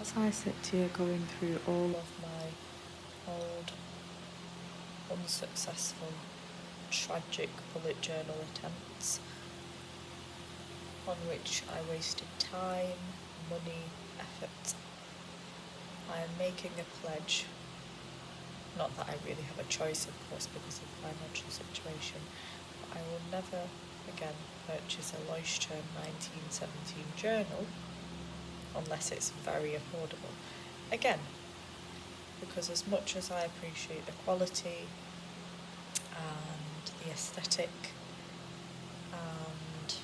as I sit here going through all of my old, unsuccessful, tragic bullet journal attempts, on which I wasted time, money, effort, I am making a pledge. Not that I really have a choice, of course, because of the financial situation, but I will never again purchase a Leuchtturm 1917 journal unless it's very affordable. Again, because as much as I appreciate the quality and the aesthetic and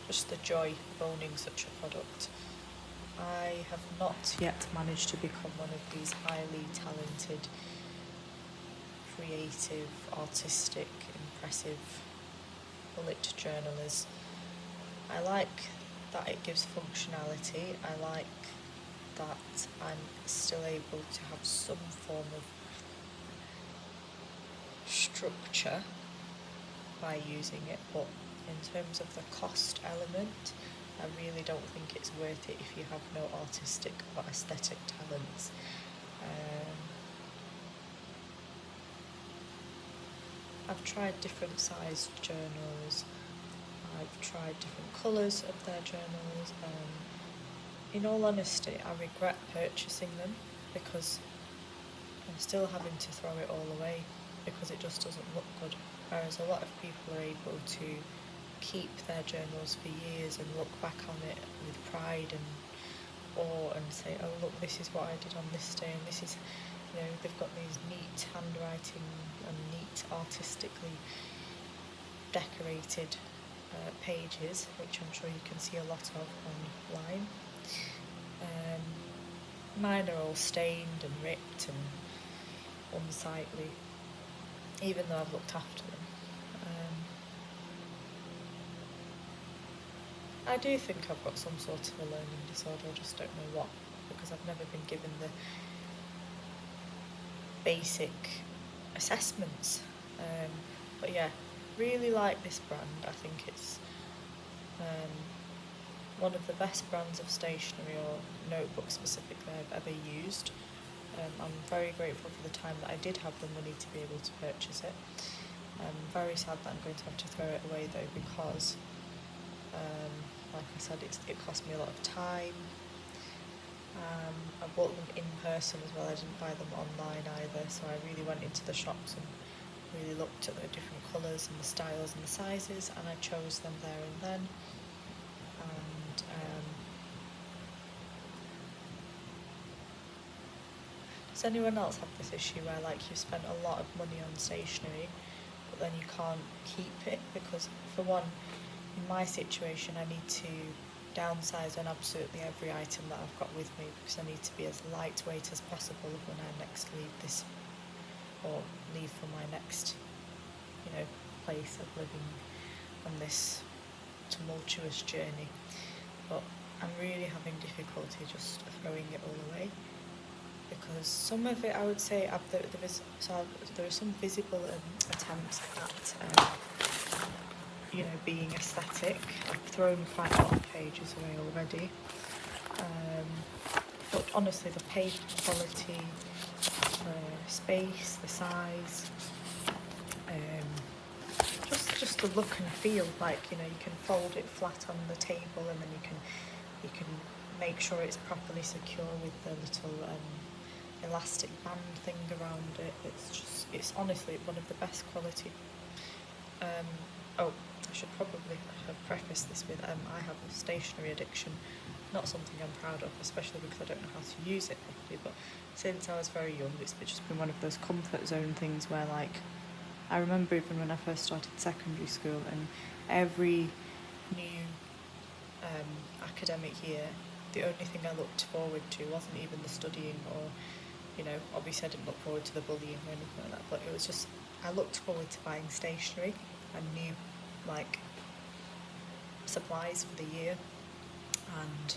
just the joy of owning such a product, I have not yet managed to become one of these highly talented, creative, artistic, impressive bullet journalers. I like that it gives functionality. I like that I'm still able to have some form of structure by using it, but in terms of the cost element, I really don't think it's worth it if you have no artistic or aesthetic talents. I've tried different sized journals, I've tried different colours of their journals. In all honesty, I regret purchasing them because I'm still having to throw it all away because it just doesn't look good. Whereas a lot of people are able to keep their journals for years and look back on it with pride and awe and say, oh look, this is what I did on this day, and this is, you know, they've got these neat handwriting and neat artistically decorated pages, which I'm sure you can see a lot of online. Mine are all stained and ripped and unsightly, even though I've looked after them. I do think I've got some sort of a learning disorder, I just don't know what, because I've never been given the basic assessments. But yeah, really like this brand. I think it's one of the best brands of stationery or notebook specifically I've ever used. I'm very grateful for the time that I did have the money to be able to purchase it. I'm very sad that I'm going to have to throw it away though, because like I said, it cost me a lot of time. I bought them in person as well, I didn't buy them online either, so I really went into the shops and really looked at the different colours and the styles and the sizes, and I chose them there and then. And does anyone else have this issue where like you've spent a lot of money on stationery but then you can't keep it? Because for one, in my situation I need to downsize on absolutely every item that I've got with me, because I need to be as lightweight as possible when I next leave this, or leave for my next, you know, place of living on this tumultuous journey. But I'm really having difficulty just throwing it all away, because some of it I would say there are some visible attempts at you know, being aesthetic. I've thrown quite a lot of pages away already, but honestly the paper quality, the space, the size, just the look and feel, like, you know, you can fold it flat on the table and then you can make sure it's properly secure with the little elastic band thing around it. It's honestly one of the best quality. I should probably have prefaced this with I have a stationery addiction, not something I'm proud of, especially because I don't know how to use it properly, but since I was very young it's just been one of those comfort zone things where, like, I remember even when I first started secondary school, and every new academic year the only thing I looked forward to wasn't even the studying, or, you know, obviously I didn't look forward to the bullying or anything like that, but it was just, I looked forward to buying stationery and new, like, supplies for the year. And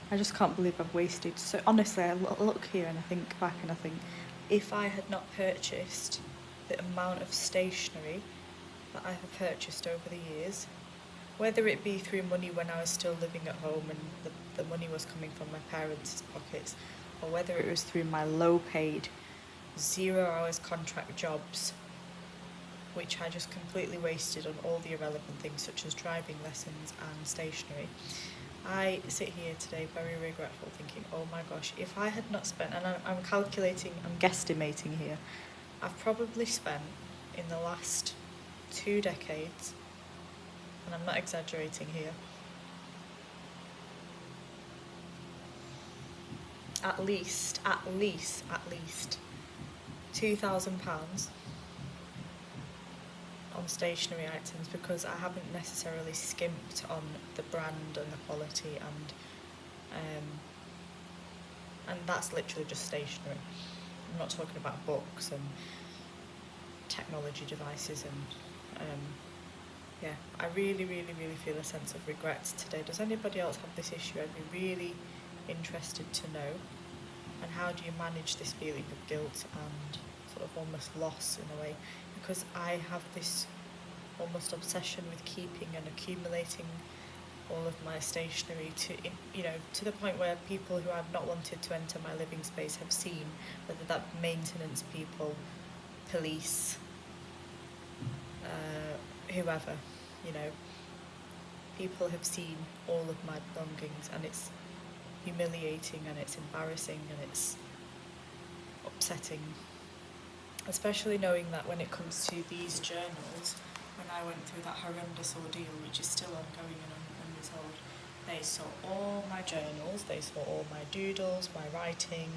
I just can't believe I've wasted so, honestly I look here and I think back and I think, if I had not purchased the amount of stationery that I have purchased over the years, whether it be through money when I was still living at home and the money was coming from my parents' pockets, or whether it was through my low paid 0 hours contract jobs, which I just completely wasted on all the irrelevant things such as driving lessons and stationery. I sit here today very regretful, thinking, oh my gosh, if I had not spent, and I'm calculating, I'm guesstimating here, I've probably spent in the last 2 decades, and I'm not exaggerating here, at least £2,000 on stationery items, because I haven't necessarily skimped on the brand and the quality, and that's literally just stationery. I'm not talking about books and technology devices and yeah, I really feel a sense of regret today. Does anybody else have this issue? I'd be really interested to know. And how do you manage this feeling of guilt and sort of almost loss in a way? Because I have this almost obsession with keeping and accumulating all of my stationery to the point where people who I've not wanted to enter my living space have seen, whether that maintenance people, police, whoever, people have seen all of my belongings, and it's humiliating and it's embarrassing and it's upsetting, especially knowing that when it comes to these journals, when I went through that horrendous ordeal, which is still ongoing and unresolved, they saw all my journals, they saw all my doodles, my writing,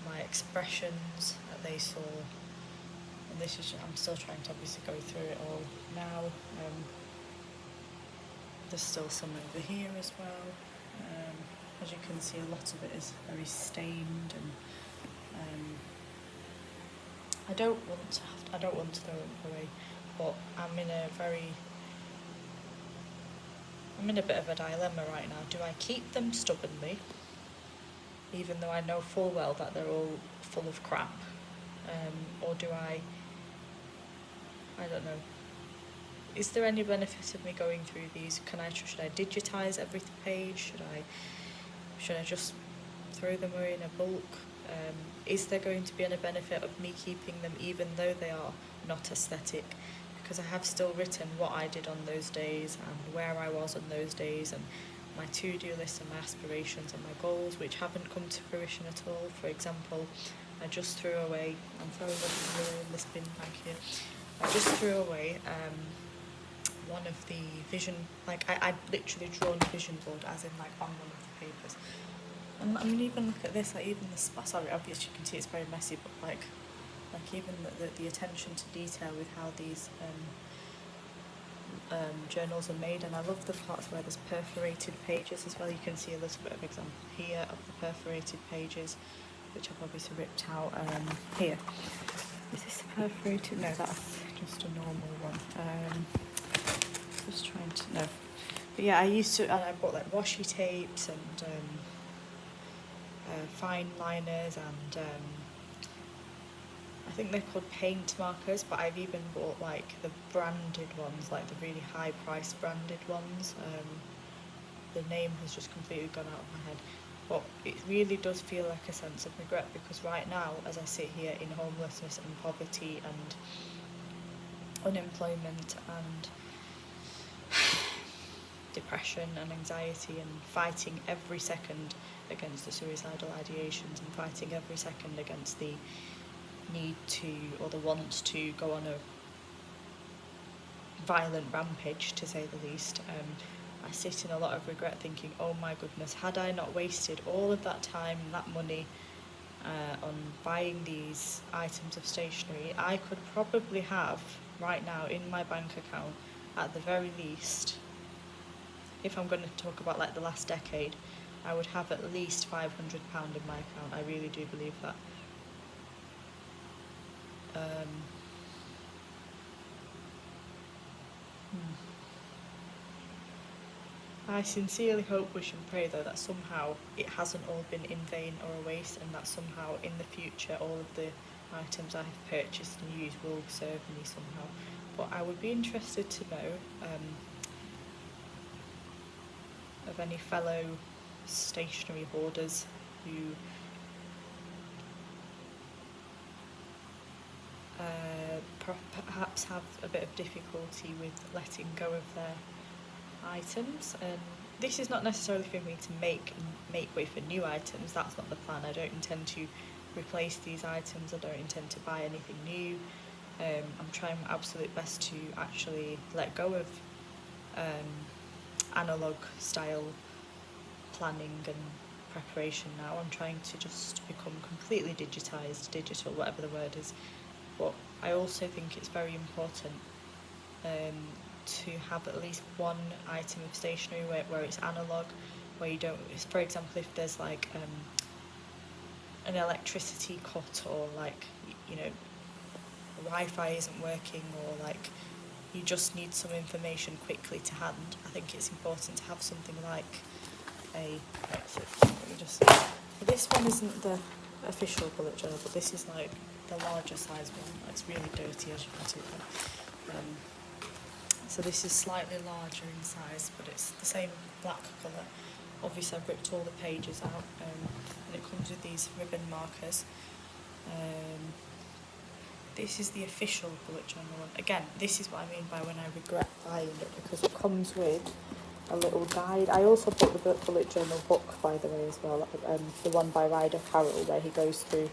my expressions, they saw, and this is, I'm still trying to obviously go through it all now. There's still some over here as well. As you can see, a lot of it is very stained, and I don't want to throw it away, but I'm in a bit of a dilemma right now. Do I keep them stubbornly, even though I know full well that they're all full of crap, or do I don't know. Is there any benefit of me going through these? Should I digitise every page? Should I just throw them away in a bulk? Is there going to be any benefit of me keeping them even though they are not aesthetic? Because I have still written what I did on those days and where I was on those days, and my to-do list and my aspirations and my goals, which haven't come to fruition at all. For example, I just threw away, I'm throwing everything in this bin bag here, I just threw away one of the vision, I literally drawn a vision board as in on one of the papers. And I mean, even look at this, even the, sorry, obviously you can see it's very messy, but even the attention to detail with how these journals are made. And I love the parts where there's perforated pages as well. You can see a little bit of example here of the perforated pages, which I've obviously ripped out here. Is this perforated? No, that's just a normal one. Just trying to know. But yeah, and I bought washi tapes and fine liners, and I think they're called paint markers, but I've even bought the branded ones, the really high price branded ones. The name has just completely gone out of my head, but it really does feel like a sense of regret, because right now, as I sit here in homelessness and poverty and unemployment and depression and anxiety, and fighting every second against the suicidal ideations, and fighting every second against the need to, or the want to, go on a violent rampage, to say the least. I sit in a lot of regret, thinking, oh my goodness, had I not wasted all of that time and that money on buying these items of stationery, I could probably have right now in my bank account, at the very least, if I'm going to talk about the last decade, I would have at least £500 in my account. I really do believe that. I sincerely hope, wish and pray though that somehow it hasn't all been in vain or a waste, and that somehow in the future all of the items I have purchased and used will serve me somehow. But I would be interested to know of any fellow stationery hoarders who perhaps have a bit of difficulty with letting go of their items. And this is not necessarily for me to make way for new items. That's not the plan. I don't intend to replace these items. I don't intend to buy anything new. I'm trying my absolute best to actually let go of analog style planning and preparation now. I'm trying to just become completely digital, whatever the word is. But I also think it's very important to have at least one item of stationery where it's analog, where you don't, for example, if there's like an electricity cut, or like, you know, Wi-Fi isn't working, or like you just need some information quickly to hand, I think it's important to have something like this one isn't the official bullet journal, but this is like the larger size one. It's really dirty, as you can see. So this is slightly larger in size, but it's the same black colour. Obviously I've ripped all the pages out, and it comes with these ribbon markers. This is the official bullet journal one. Again, this is what I mean by when I regret buying it, because it comes with a little guide. I also bought the bullet journal book, by the way, as well, the one by Ryder Carroll, where he goes through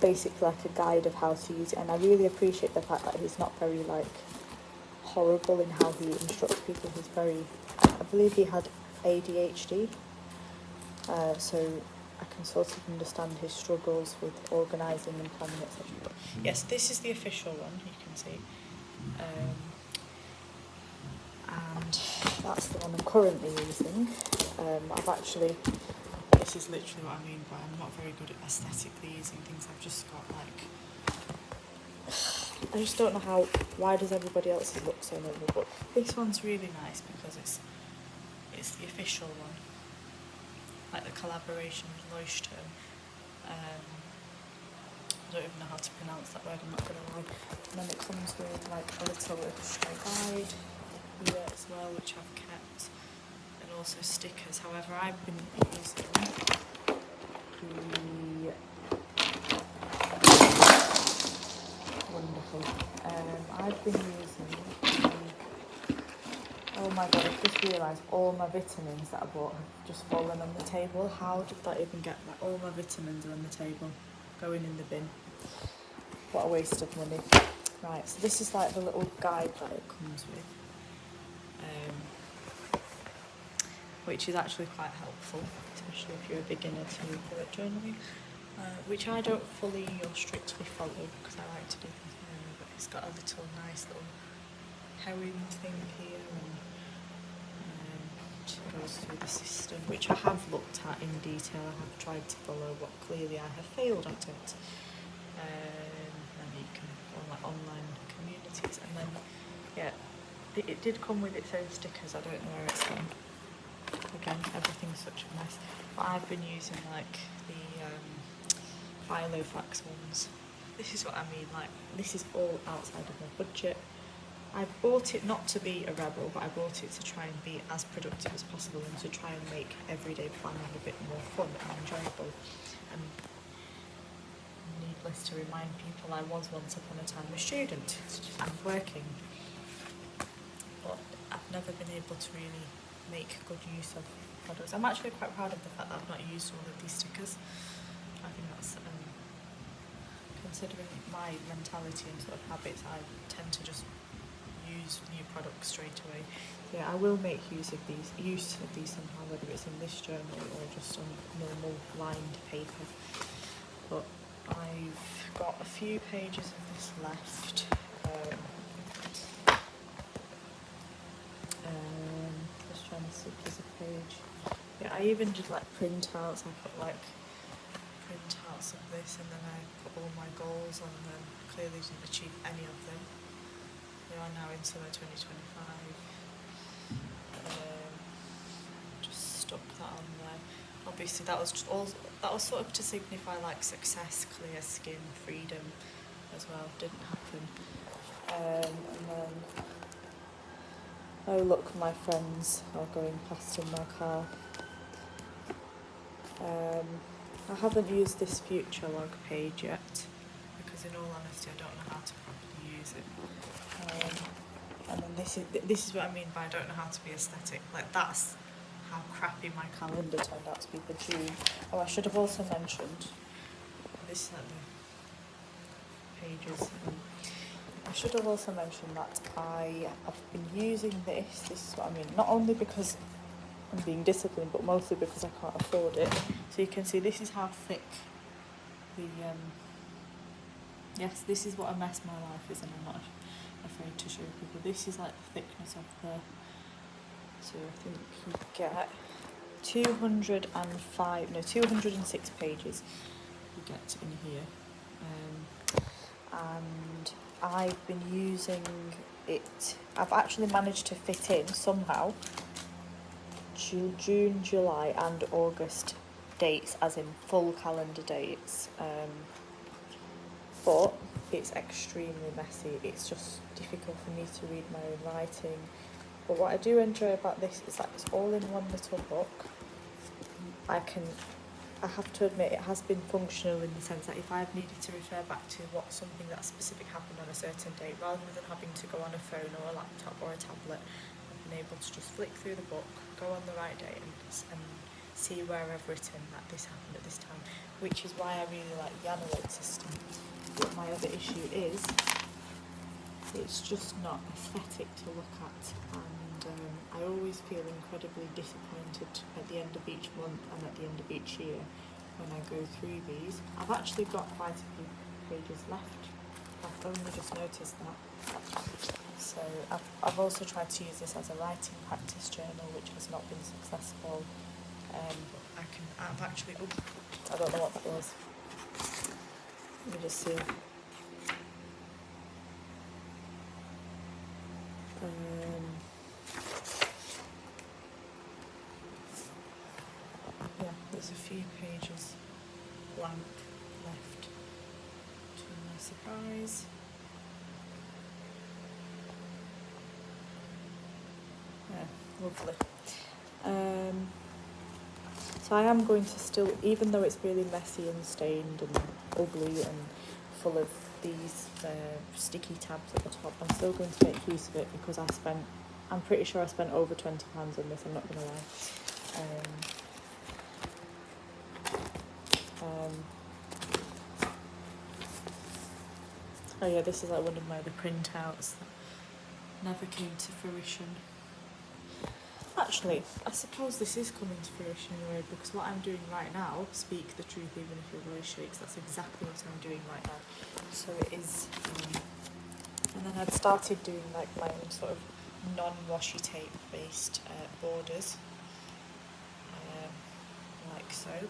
basically like a guide of how to use it. And I really appreciate the fact that he's not very like horrible in how he instructs people. He's very, I believe he had ADHD, so I can sort of understand his struggles with organising and planning, etc. But yes, this is the official one, you can see. And that's the one I'm currently using. This is literally what I mean by I'm not very good at aesthetically using things. I've just got like, I just don't know why does everybody else's look so normal, but this one's really nice because it's the official one, like the collaboration with Leuchtturm. I don't even know how to pronounce that word, I'm not going to lie. And then it comes with like a little illustrated guide here as well, which I've kept, and also stickers. However, I've been using oh my god, I've just realised all my vitamins that I bought have just fallen on the table. How did that even get that? All my vitamins are on the table, going in the bin. What a waste of money. Right, so this is like the little guide that it comes with, which is actually quite helpful, especially if you're a beginner to bullet journaling, which I don't fully or strictly follow because I like to do things my own, but it's got a little nice little herring thing here, and it goes through the system, which I have looked at in detail. I have tried to follow, but clearly I have failed at it. And you can go on like online communities, and then yeah, it did come with its own stickers. I don't know where it's gone. Again, everything's such a mess. But I've been using like the Filofax ones. This is what I mean, like this is all outside of my budget. I bought it not to be a rebel, but I bought it to try and be as productive as possible and to try and make everyday planning a bit more fun and enjoyable. And needless to remind people, I was once upon a time a student and working, but I've never been able to really make good use of products. I'm actually quite proud of the fact that I've not used all of these stickers. I think that's, considering my mentality and sort of habits, I tend to just use new products straight away. So yeah, I will make use of these somehow, whether it's in this journal or just on normal lined paper. But I've got a few pages of this left. Just trying to see if there's a page. Yeah, I even did like printouts. I put like printouts of this, and then I put all my goals on them. Clearly didn't achieve any of them. We are now in summer 2025. Just stuck that on there. Obviously that was just all, that was sort of to signify like success, clear skin, freedom as well. Didn't happen. And then Oh look, my friends are going past in my car. I haven't used this future log page yet because, in all honesty, I don't know how to properly use it. And then this is what I mean by I don't know how to be aesthetic. Like, that's how crappy my calendar turned out to be for June. Oh, I should have also mentioned this is like the pages. I should have also mentioned that I have been using this. This is what I mean. Not only because I'm being disciplined, but mostly because I can't afford it. So you can see this is how thick the yes, this is what a mess my life is, and I'm not afraid to show people. This is like the thickness of the. So I think you get 206 pages. You get in here, and I've been using it. I've actually managed to fit in somehow June, July and August dates, as in full calendar dates, but it's extremely messy. It's just difficult for me to read my own writing. But what I do enjoy about this is that it's all in one little book. I have to admit, it has been functional in the sense that if I've needed to refer back to something that specific happened on a certain date, rather than having to go on a phone or a laptop or a tablet, I've been able to just flick through the book, go on the right date and see where I've written that this happened at this time, which is why I really like the analog system. But my other issue is it's just not aesthetic to look at, and I always feel incredibly disappointed at the end of each month and at the end of each year when I go through these. I've actually got quite a few pages left. I've only just noticed that. So I've also tried to use this as a writing practice journal, which has not been successful. I've actually, I don't know what that was. Let me just see. Yeah, there's a few pages blank left, to my surprise. Yeah, lovely. So I am going to still, even though it's really messy and stained and ugly and full of these sticky tabs at the top, I'm still going to make use of it because I'm pretty sure I spent over £20 on this, I'm not going to lie. Oh yeah, this is like one of my other printouts that never came to fruition. Actually, I suppose this is coming to fruition in a way, because what I'm doing right now, speak the truth even if your voice shakes, that's exactly what I'm doing right now. So it is, and then I'd started doing like my own sort of non-washi tape based borders, like so.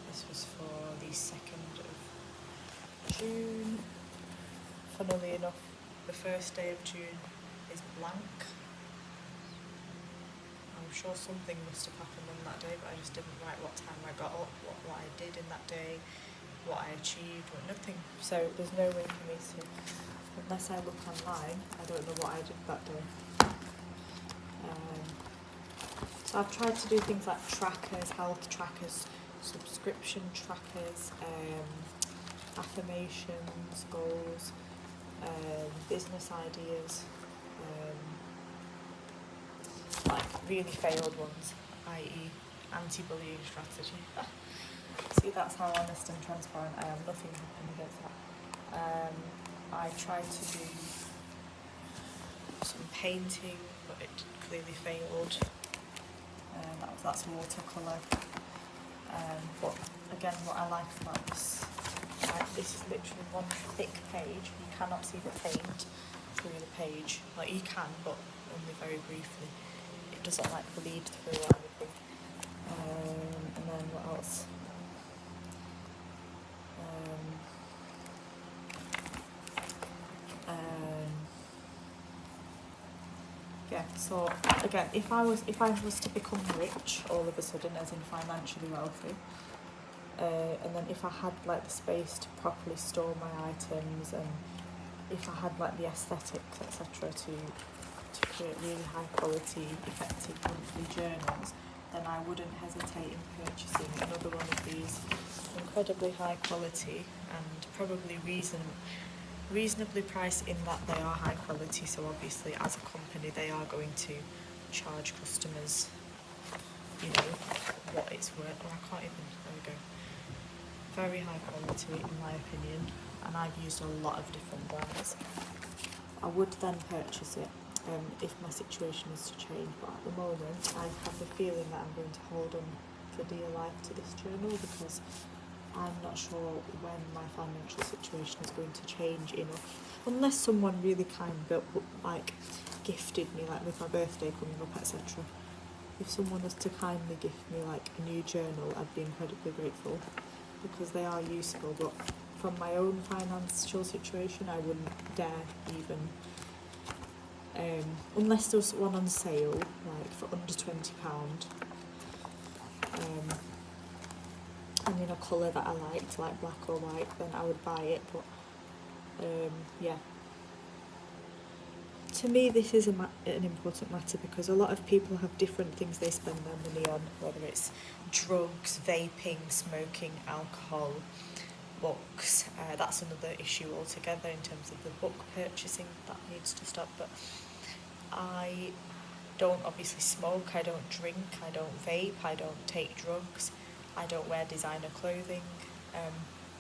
This was for the 2nd of June. Funnily enough, the first day of June is blank. I'm sure something must have happened on that day, but I just didn't write what time I got up, what I did in that day, what I achieved, or nothing. So there's no way for me to, unless I look online, I don't know what I did that day. So I've tried to do things like trackers, health trackers, subscription trackers, affirmations, goals, business ideas, like really failed ones, i.e. anti-bullying strategy. See, that's how honest and transparent I am, nothing happened against that. I tried to do some painting, but it clearly failed. That's watercolour. But again, what I like about this, this is literally one thick page. You cannot see the paint through the page. Like, you can, but only very briefly. It doesn't like bleed through or anything. And then what else? Yeah, so again, if I was to become rich all of a sudden, as in financially wealthy, and then if I had like the space to properly store my items, and if I had like the aesthetics, etc., to to create really high quality, effective monthly journals, then I wouldn't hesitate in purchasing another one of these incredibly high quality and probably reasonably priced in that they are high quality. So obviously as a company they are going to charge customers, you know, what it's worth. Or I can't even, there we go. Very high quality in my opinion, and I've used a lot of different brands. I would then purchase it if my situation is to change, but at the moment I have the feeling that I'm going to hold on for dear life to this journal because I'm not sure when my financial situation is going to change enough, unless someone really kind like gifted me, like with my birthday coming up, etc. If someone was to kindly gift me like a new journal, I'd be incredibly grateful because they are useful, but from my own financial situation I wouldn't dare even, unless there was one on sale like for under £20, and in a colour that I liked, like black or white, then I would buy it. But yeah, to me this is an important matter because a lot of people have different things they spend their money on, whether it's drugs, vaping, smoking, alcohol, books. That's another issue altogether in terms of the book purchasing that needs to stop. But I don't obviously smoke, I don't drink, I don't vape, I don't take drugs, I don't wear designer clothing.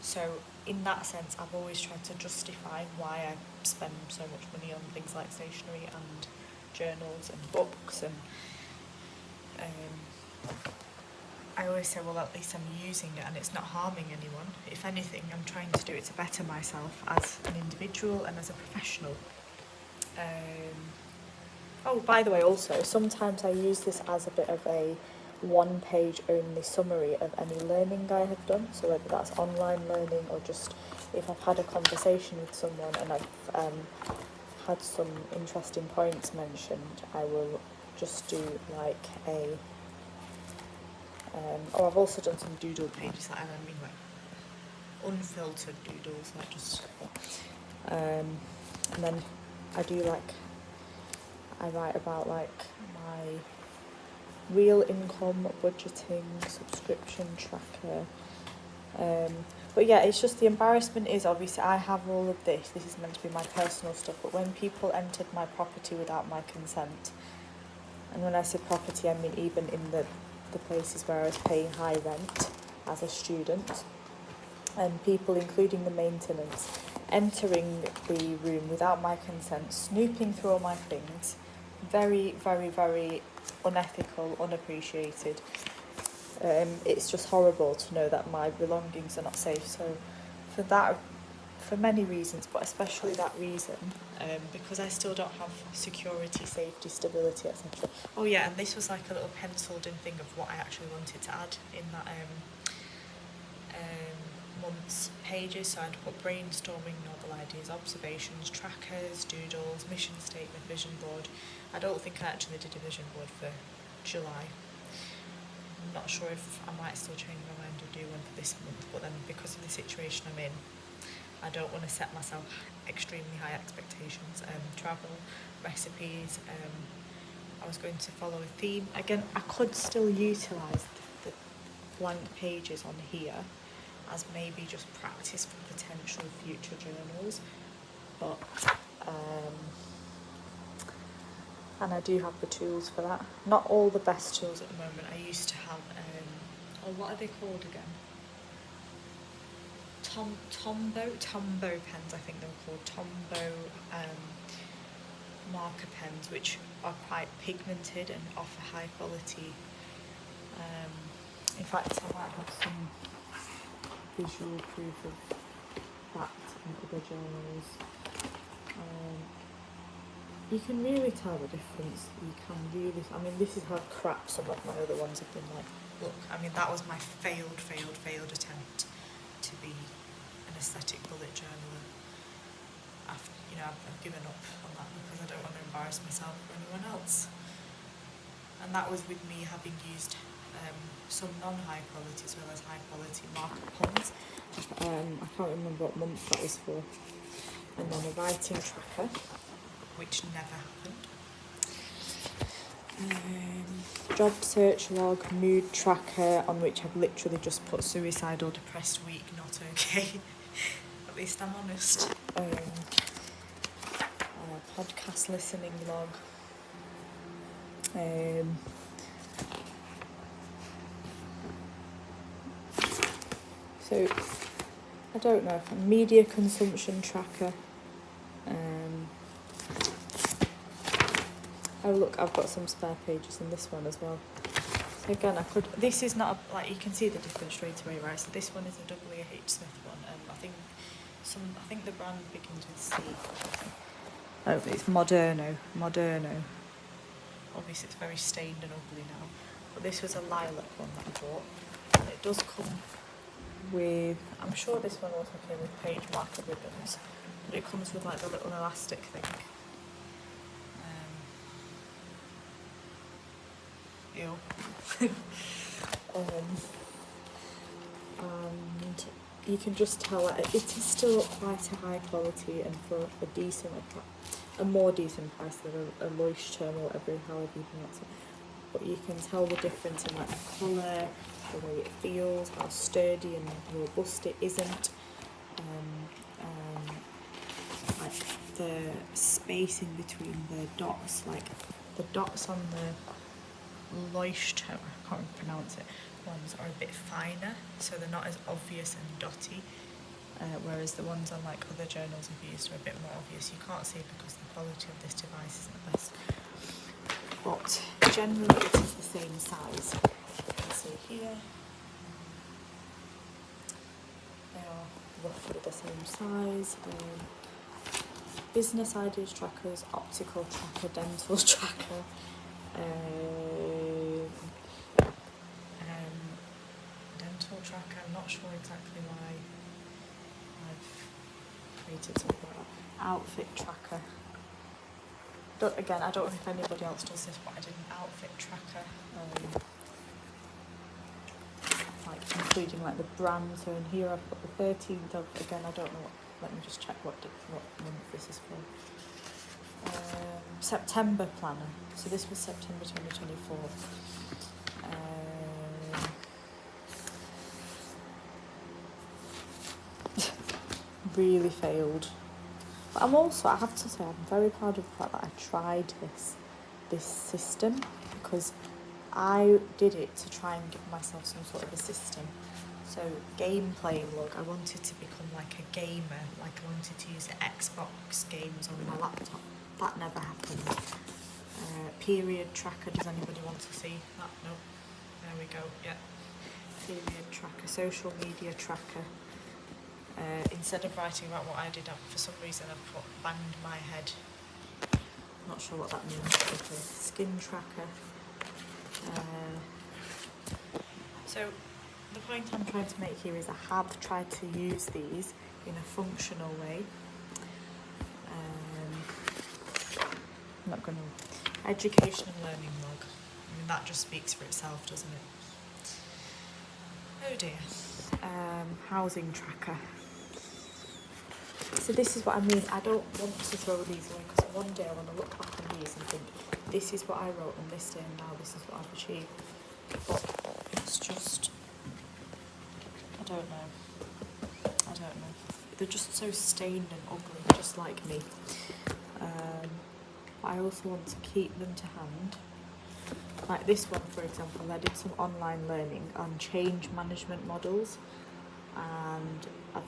So in that sense I've always tried to justify why I spend so much money on things like stationery and journals and books, and I always say, well, at least I'm using it and it's not harming anyone. If anything, I'm trying to do it to better myself as an individual and as a professional. Oh, by the way, also, sometimes I use this as a bit of a one-page only summary of any learning I have done. So whether that's online learning or just if I've had a conversation with someone and I've had some interesting points mentioned, I will just do like a... I've also done some doodle pages, like, I mean, like unfiltered doodles, like just... and then I do like... I write about like my real income, budgeting, subscription tracker. But yeah, it's just the embarrassment is obviously I have all of this. This is meant to be my personal stuff, but when people entered my property without my consent, and when I say property, I mean even in the places where I was paying high rent as a student, and people, including the maintenance, entering the room without my consent, snooping through all my things, very, very, very unethical, unappreciated. It's just horrible to know that my belongings are not safe. So for that, for many reasons, but especially that reason, because I still don't have security, safety, stability, etc. Oh yeah, and this was like a little penciled in thing of what I actually wanted to add in that month's pages. So I'd put brainstorming, novel ideas, observations, trackers, doodles, mission statement, vision board. I don't think I actually did a vision board for July. I'm not sure if I might still change my mind and do one for this month, but then because of the situation I'm in, I don't want to set myself extremely high expectations. Travel, recipes, I was going to follow a theme. Again, I could still utilise the blank pages on here as maybe just practice for potential future journals, but and I do have the tools for that. Not all the best tools at the moment. I used to have, what are they called again? Tombow pens, I think they were called. Tombow marker pens, which are quite pigmented and offer high quality. In fact, I might have some visual proof of that in other journals. You can really tell the difference. You can really, I mean, this is how crap some of my other ones have been like. Look, I mean, that was my failed attempt to be an aesthetic bullet journaler. I've given up on that because I don't want to embarrass myself or anyone else. And that was with me having used some non-high quality as well as high quality marker pens. I can't remember what month that was for. And then a writing tracker, which never happened. Job search log, mood tracker, on which I've literally just put suicide or depressed week, not okay. At least I'm honest. Podcast listening log. So I don't know, if a media consumption tracker. Oh look, I've got some spare pages in this one as well. So again, this is not like, you can see the difference straight away, right? So this one is a W.H. Smith one, and I think the brand begins with C. Oh, it's Moderno. Obviously it's very stained and ugly now. But this was a lilac one that I bought. And it does come with, I'm sure this one also came with page marker ribbons, but it comes with like the little elastic thing. Ew. And you can just tell it is still quite a high quality and for a more decent price than a Leuchtturm or whatever, however you pronounce it. But you can tell the difference in like the colour, the way it feels, how sturdy and robust it isn't. Like the space in between the dots, like the dots on the Leuchtturm, I can't pronounce it, ones are a bit finer, so they're not as obvious and dotty, whereas the ones on like other journals I've used are a bit more obvious. You can't see because the quality of this device isn't the best, but generally it is the same size. You can see here they are roughly the same size. Business ideas trackers, optical tracker, dental tracker. Dental tracker, I'm not sure exactly why I've created something like that. Outfit tracker. Again, I don't know if anybody else does this, but I did an outfit tracker, like including like the brand. So in here I've got the 13th of, again I don't know what, let me just check what month this is for. September planner. So this was September 2024. Really failed. But I have to say, I'm very proud of the fact that I tried this system, because I did it to try and give myself some sort of a system. So game playing log, I wanted to become like a gamer, like I wanted to use the Xbox games on my laptop. That never happened. Period tracker, does anybody want to see that? No. There we go, yeah. Period tracker, social media tracker. Instead of writing about what I did, for some reason I put banged my head. Not sure what that means. Okay. Skin tracker. So the point I'm trying to make here is I have tried to use these in a functional way. I'm not going to. Education and learning log. I mean, that just speaks for itself, doesn't it? Oh dear. Housing tracker. So this is what I mean. I don't want to throw these away, because one day I want to look back on these and think, this is what I wrote on this day, and now this is what I've achieved. But it's just, I don't know. They're just so stained and ugly, just like me. I also want to keep them to hand. Like this one, for example, I did some online learning on change management models, and I've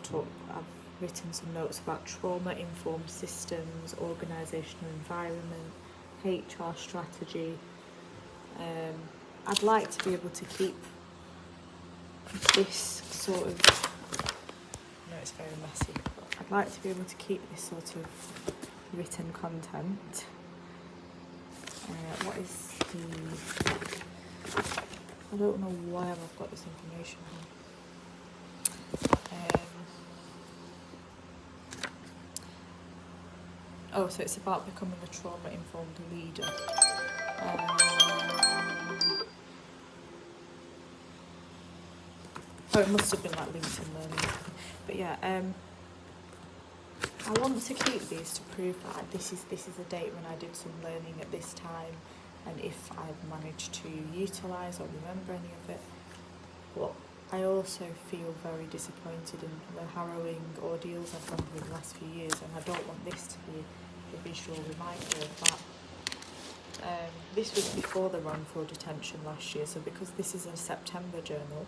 written some notes about trauma-informed systems, organisational environment, HR strategy. I'd like to be able to keep this sort of, no, it's very messy. I'd like to be able to keep this sort of written content. What is I don't know why I've got this information here. So it's about becoming a trauma-informed leader. It must have been like LinkedIn learning. But yeah, I want to keep these to prove that this is a date when I did some learning at this time. and if I've managed to utilise or remember any of it. But I also feel very disappointed in the harrowing ordeals I've gone through the last few years, and I don't want this to be a visual reminder of that. This was before the wrongful detention last year, so because this is a September journal.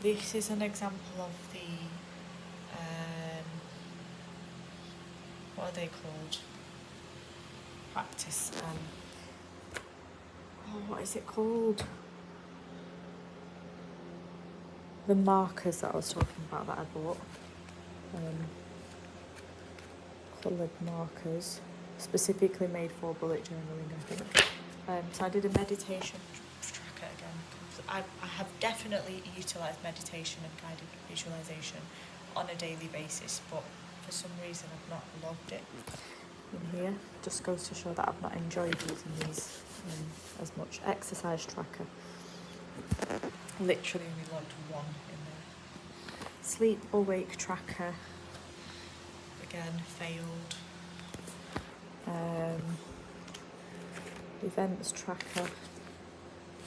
This is an example of the, what are they called? Practice. What is it called? The markers that I was talking about that I bought. Coloured markers, specifically made for bullet journaling, I think. So I did a meditation tracker again. I have definitely utilised meditation and guided visualisation on a daily basis, but for some reason I've not logged it in here. Just goes to show that I've not enjoyed using these as much. Exercise tracker. Literally only logged one in there. Sleep or wake tracker. Again, failed. Events tracker.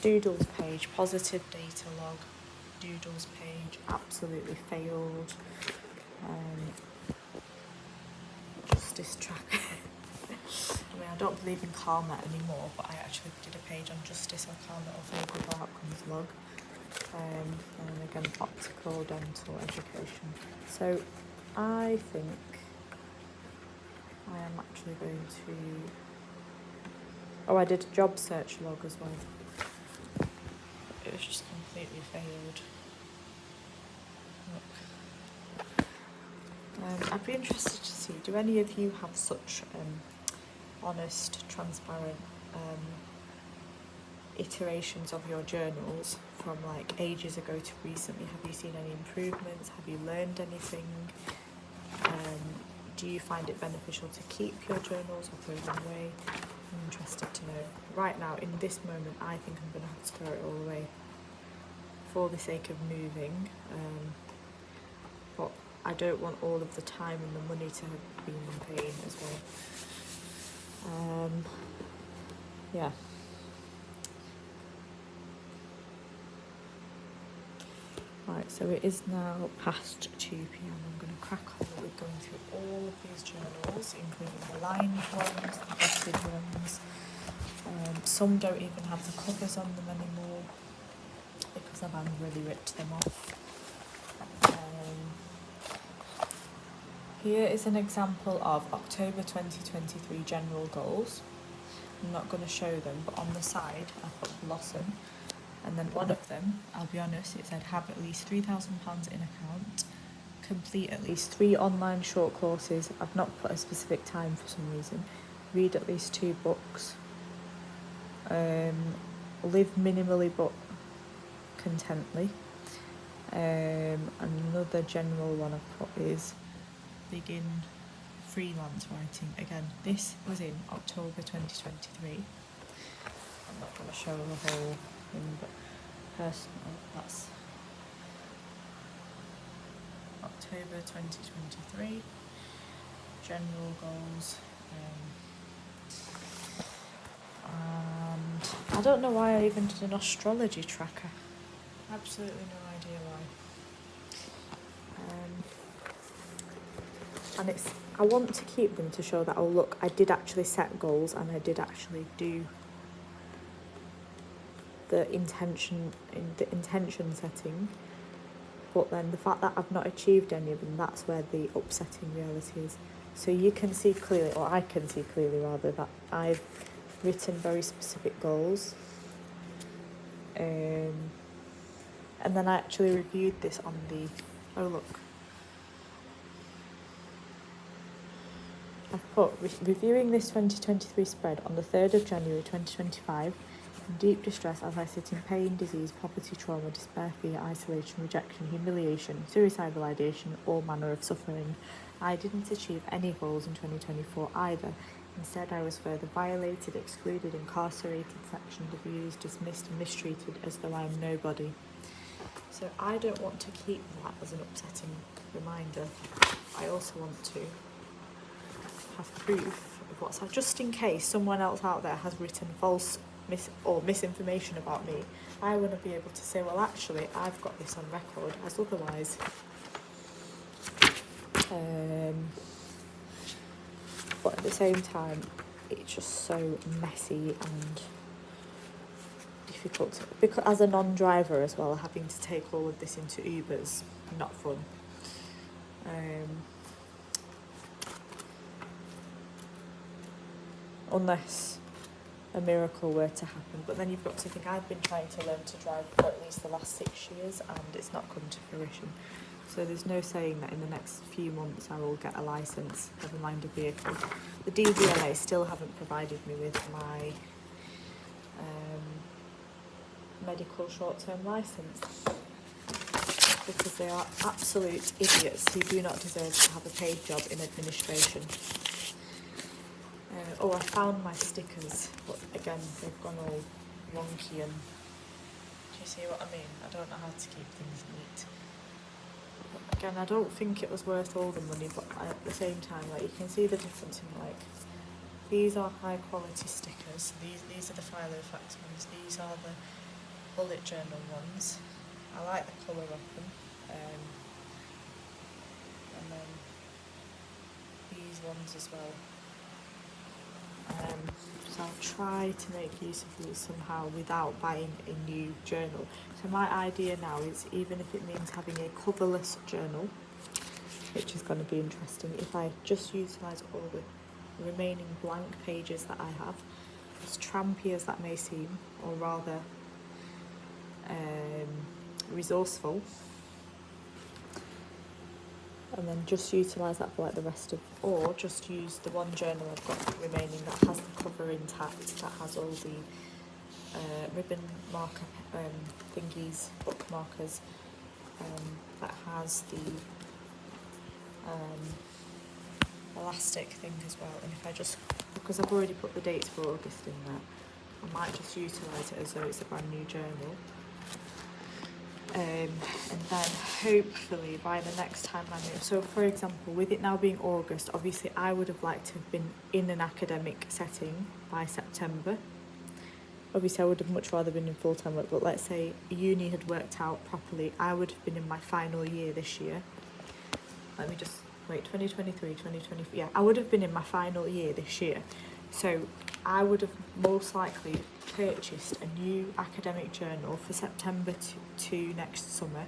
Doodles page, positive data log. Doodles page, absolutely failed. Justice tracker. I mean, I don't believe in karma anymore, but I actually did a page on justice or karma or favourable outcomes log. And again, optical, dental, education. So I think I am actually going to... Oh, I did a job search log as well. It was just completely failed. Look. I'd be interested to see, do any of you have such honest, transparent iterations of your journals from like ages ago to recently? Have you seen any improvements? Have you learned anything? Do you find it beneficial to keep your journals or throw them away? I'm interested to know. Right now, in this moment, I think I'm going to have to throw it all away for the sake of moving. But I don't want all of the time and the money to have been in vain as well. Yeah. Right, so it is now past 2 p.m. I'm going to crack on with going through all of these journals, including the lined ones, the dotted ones. Some don't even have the covers on them anymore because I've angrily ripped them off. Here is an example of October 2023 general goals. I'm not going to show them, but on the side I put Blossom. And then one of them, I'll be honest, it said have at least £3,000 in account, complete at least 3 online short courses. I've not put a specific time for some reason. Read at least 2 books. Live minimally but contently. Another general one I've put is begin freelance writing. Again, this was in October 2023. I'm not going to show the whole thing, but personal, that's October 2023. General goals. And I don't know why I even did an astrology tracker. Absolutely no idea why. And I want to keep them to show that, oh look, I did actually set goals and I did actually do the intention setting. But then the fact that I've not achieved any of them, that's where the upsetting reality is. So you can see clearly, or I can see clearly rather, that I've written very specific goals. And then I actually reviewed this on the, oh look, I've put reviewing this 2023 spread on the 3rd of January 2025 in deep distress as I sit in pain, disease, poverty, trauma, despair, fear, isolation, rejection, humiliation, suicidal ideation, all manner of suffering. I didn't achieve any goals in 2024 either. Instead, I was further violated, excluded, incarcerated, sectioned, abused, dismissed and mistreated as though I am nobody. So I don't want to keep that as an upsetting reminder. I also want to have proof of what's happened, just in case someone else out there has written false misinformation about me. I want to be able to say, well, actually, I've got this on record, as otherwise. But at the same time, it's just so messy and difficult. Because as a non-driver as well, having to take all of this into Ubers, not fun. Unless a miracle were to happen. But then you've got to think, I've been trying to learn to drive for at least the last 6 years and it's not come to fruition. So there's no saying that in the next few months I will get a licence, never mind a vehicle. The DVLA still haven't provided me with my medical short-term licence because they are absolute idiots who do not deserve to have a paid job in administration. I found my stickers, but again, they've gone all wonky and... Do you see what I mean? I don't know how to keep things neat. But again, I don't think it was worth all the money, but at the same time, like, you can see the difference in, like, these are high quality stickers. These are the Filofax ones. These are the bullet journal ones. I like the colour of them. And then these ones as well. So I'll try to make use of these somehow without buying a new journal. So my idea now is, even if it means having a coverless journal, which is going to be interesting, if I just utilise all the remaining blank pages that I have, as trampy as that may seem, or rather resourceful, and then just utilise that for like the rest of, or just use the one journal I've got remaining that has the cover intact, that has all the ribbon marker thingies, book markers, that has the elastic thing as well. And if I just, because I've already put the dates for August in there, I might just utilise it as though it's a brand new journal. And then hopefully by the next time I move, so for example, with it now being August, obviously I would have liked to have been in an academic setting by September. Obviously I would have much rather been in full-time work, but let's say uni had worked out properly, I would have been in my final year this year. Let me just, wait, 2023, 2024, yeah, I would have been in my final year this year. So I would have most likely purchased a new academic journal for September to next summer,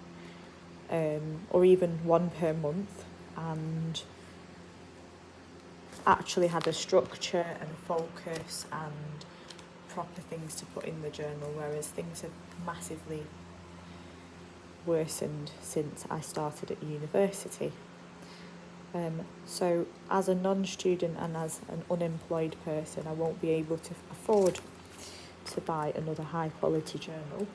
or even one per month, and actually had a structure and a focus and proper things to put in the journal, whereas things have massively worsened since I started at university. So as a non-student and as an unemployed person, I won't be able to afford to buy another high quality journal.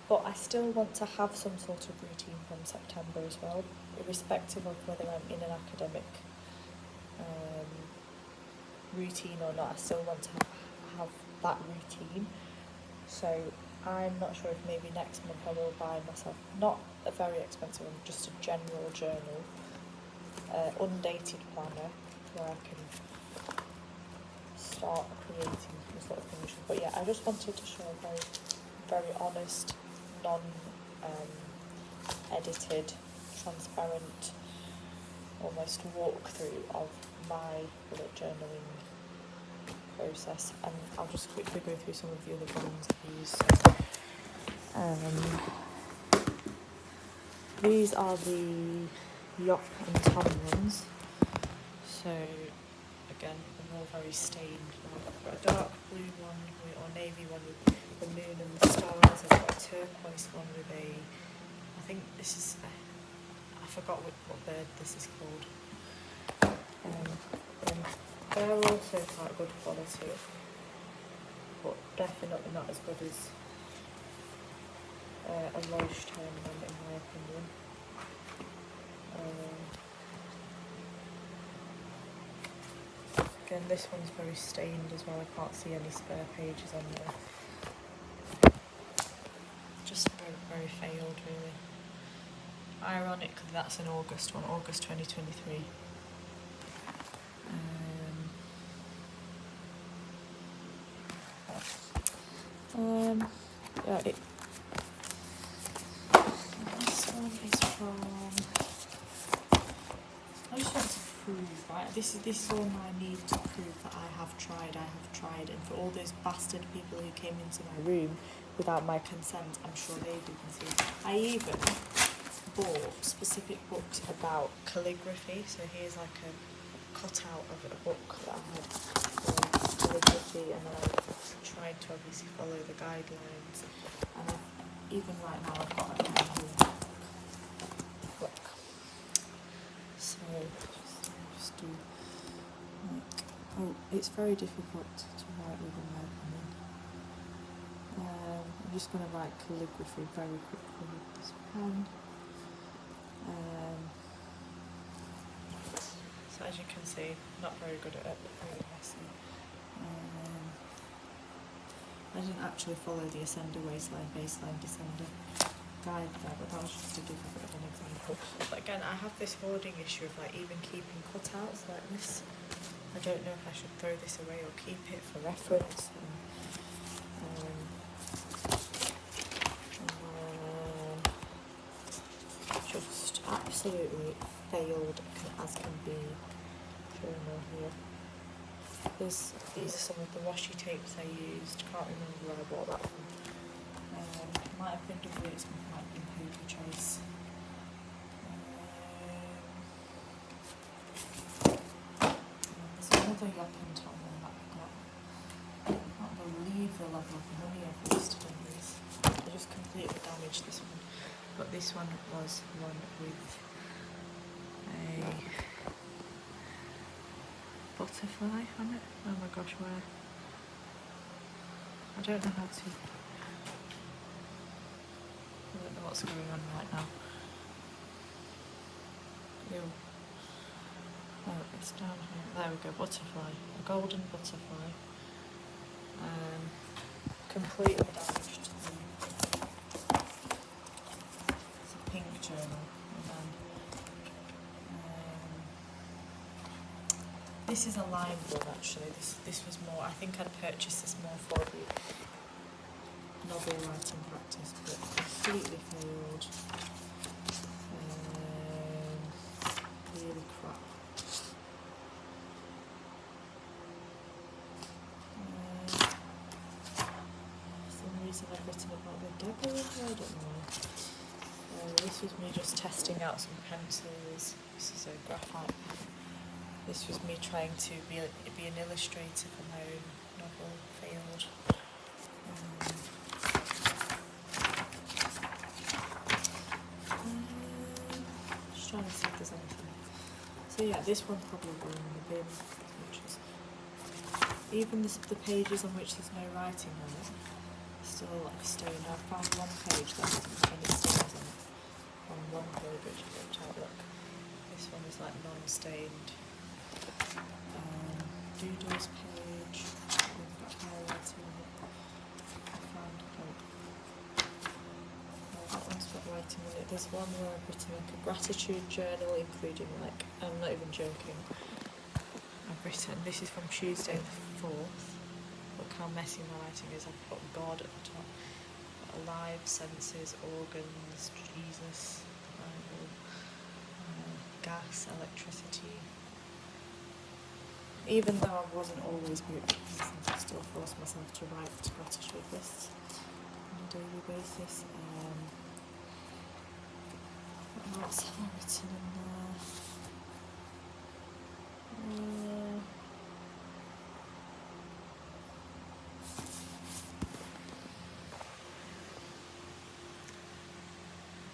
But I still want to have some sort of routine from September as well, irrespective of whether I'm in an academic routine or not. I still want to have that routine. So I'm not sure if maybe next month I will buy myself, not a very expensive one, just a general journal, undated planner, where I can start creating some sort of things. But yeah, I just wanted to show a very, very honest, edited, transparent, almost walkthrough of my bullet journaling process, and I'll just quickly go through some of the other ones I've used. These are the Yop and Tom ones. So again, they're all very stained. I've got a dark blue one or navy one with the moon and the stars. I've got a turquoise one with a, I think this is, I forgot what bird this is called. They're also quite good quality, but definitely not as good as a Leuchtturm one, in my opinion. Again, this one's very stained as well. I can't see any spare pages on there. Just very, very failed, really. Ironically, that's an August one, August 2023. Yeah, this one is from. I just want to prove, right? This is all I need to prove that I have tried, and for all those bastard people who came into my room without my consent, I'm sure they didn't see. I even bought specific books about calligraphy, so here's like a cutout of a book that I had for calligraphy, and then I tried to obviously follow the guidelines, and even right now I've got a pen here. Look. So, just do like, oh, it's very difficult to write with in my opinion. I'm just going to write calligraphy very quickly with this pen. So as you can see, not very good at it, really messy. I didn't actually follow the ascender, waistline, baseline, descender guide there, but that was just to give a bit of an example. But again, I have this hoarding issue of like even keeping cutouts like this. I don't know if I should throw this away or keep it for reference. Just absolutely failed as can be journal here. These are some of the washi tapes I used. Can't remember where I bought that from. Might have been W's, might have been Paper Chase. There's another Yoppin Tom one that I've got. I can't believe the level of money I've wasted on these. I just completely damaged this one. But this one was one with a butterfly on it. Oh my gosh, where? I don't know how to. I don't know what's going on right now. Ew. Oh, it's down here. There we go, butterfly. A golden butterfly. Completely damaged. It's a pink journal. And then, this is a line book actually. This was more, I think I'd purchased this more for the novel writing practice, but completely failed. Really crap. For some reason I've written about the devil, I don't know. This was me just testing out some pencils. This is a graphite. This was me trying to be an illustrator for my own novel. Failed. Just trying to see if there's anything. So yeah, this one's probably going in the bin. Even the pages on which there's no writing on it, still like staying. I found one page that hasn't any stains on it. On one page which I looked at, look. This one is like non-stained. Doodles page, we've got highlighting on it. I found that one's got writing on it. There's one where I've written like a gratitude journal, including like, I'm not even joking. I've written, this is from Tuesday the 4th. Look how messy my writing is. I've put God at the top. Alive, senses, organs, Jesus, the Bible, gas, electricity. Even though I wasn't always good at these things, I still forced myself to write gratitude lists on a daily basis. What else have I written in there?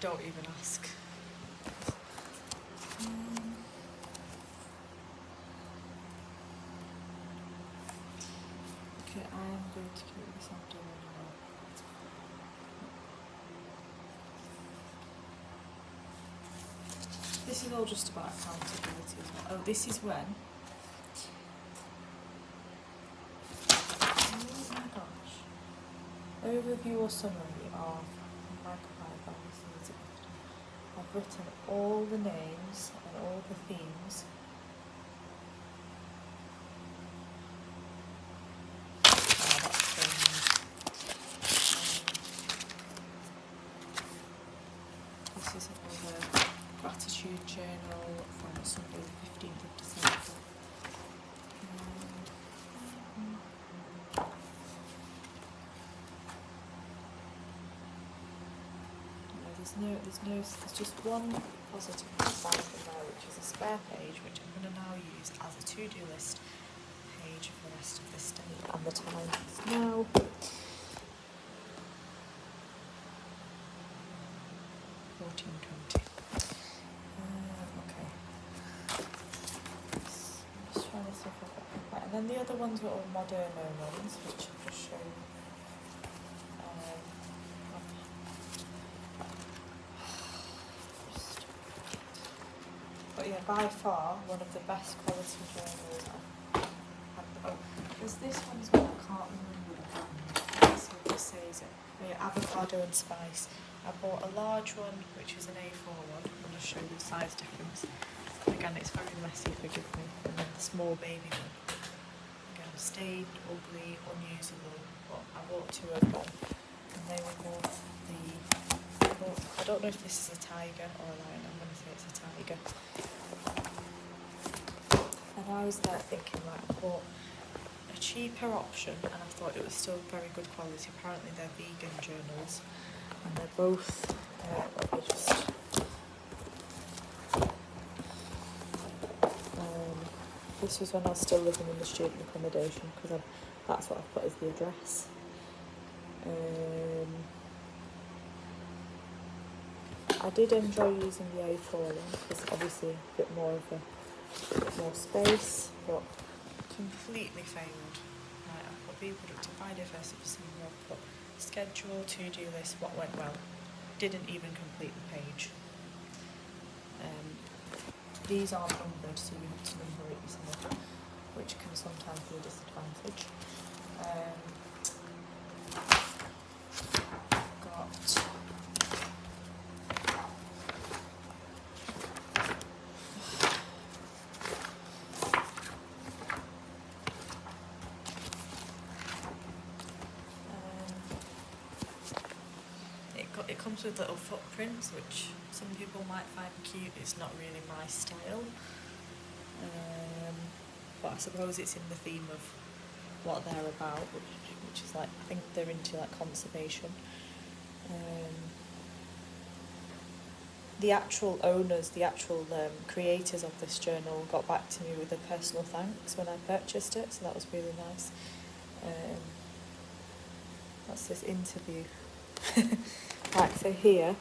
Don't even ask. Okay, I am going to keep this on doing now. This is all just about accountability as well. Oh, this is when. Oh my gosh. Overview or summary of Magpie by Miss Elizabeth. I've written all the names and all the themes. Gratitude journal from Sunday the 15th of December. There's just one positive side from there, which is a spare page, which I'm going to now use as a to-do list page for the rest of this day. And the time is now 14:20. Okay. So I'm just trying to see if I've got them right. And then the other ones were all Moderno ones, which I'll just show you. But yeah, by far one of the best quality journals I've had. Oh, there's this one's one I can't remember the brand. Let's see what it says. Yeah, avocado and spice. I bought a large one, which is an A4 one. I'll just show you the size difference. Again, it's very messy, forgive me. And then the small baby one. Again, stained, ugly, unusable. But I bought two of them, and they were both I don't know if this is a tiger or a lion. I'm going to say it's a tiger. And I was there thinking, like, I bought a cheaper option, and I thought it was still very good quality. Apparently they're vegan journals, and they're both, let me just, this was when I was still living in the student accommodation, because that's what I've put as the address. I did enjoy using the A4 one, because obviously a bit more space, but completely failed. Right, I've put be productive, biodiversity, December, I've put schedule, to-do list, what went well. Didn't even complete the page. These aren't numbered, so you have to number it yourself, which can sometimes be a disadvantage. It comes with little footprints, which some people might find cute. It's not really my style, but I suppose it's in the theme of what they're about, which is like, I think they're into like conservation. The actual owners, the actual creators of this journal got back to me with a personal thanks when I purchased it, so that was really nice. That's this interview. Right, so here,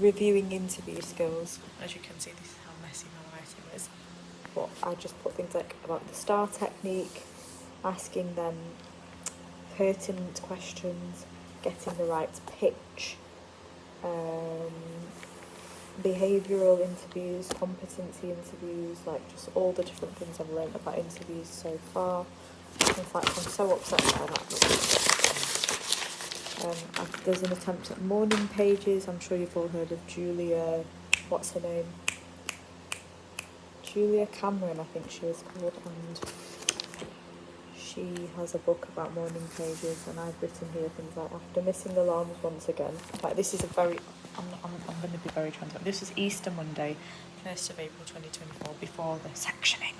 reviewing interview skills. As you can see, this is how messy my writing is. But I just put things like about the STAR technique, asking them pertinent questions, getting the right pitch, behavioural interviews, competency interviews, like just all the different things I've learned about interviews so far. In fact, I'm so upset by that. There's an attempt at morning pages. I'm sure you've all heard of Julia, what's her name? Julia Cameron, I think she is called, and she has a book about morning pages, and I've written here things like, after missing alarms once again. Like, this is a very, I'm going to be very transparent. This was Easter Monday, 1st of April 2024, before the sectioning,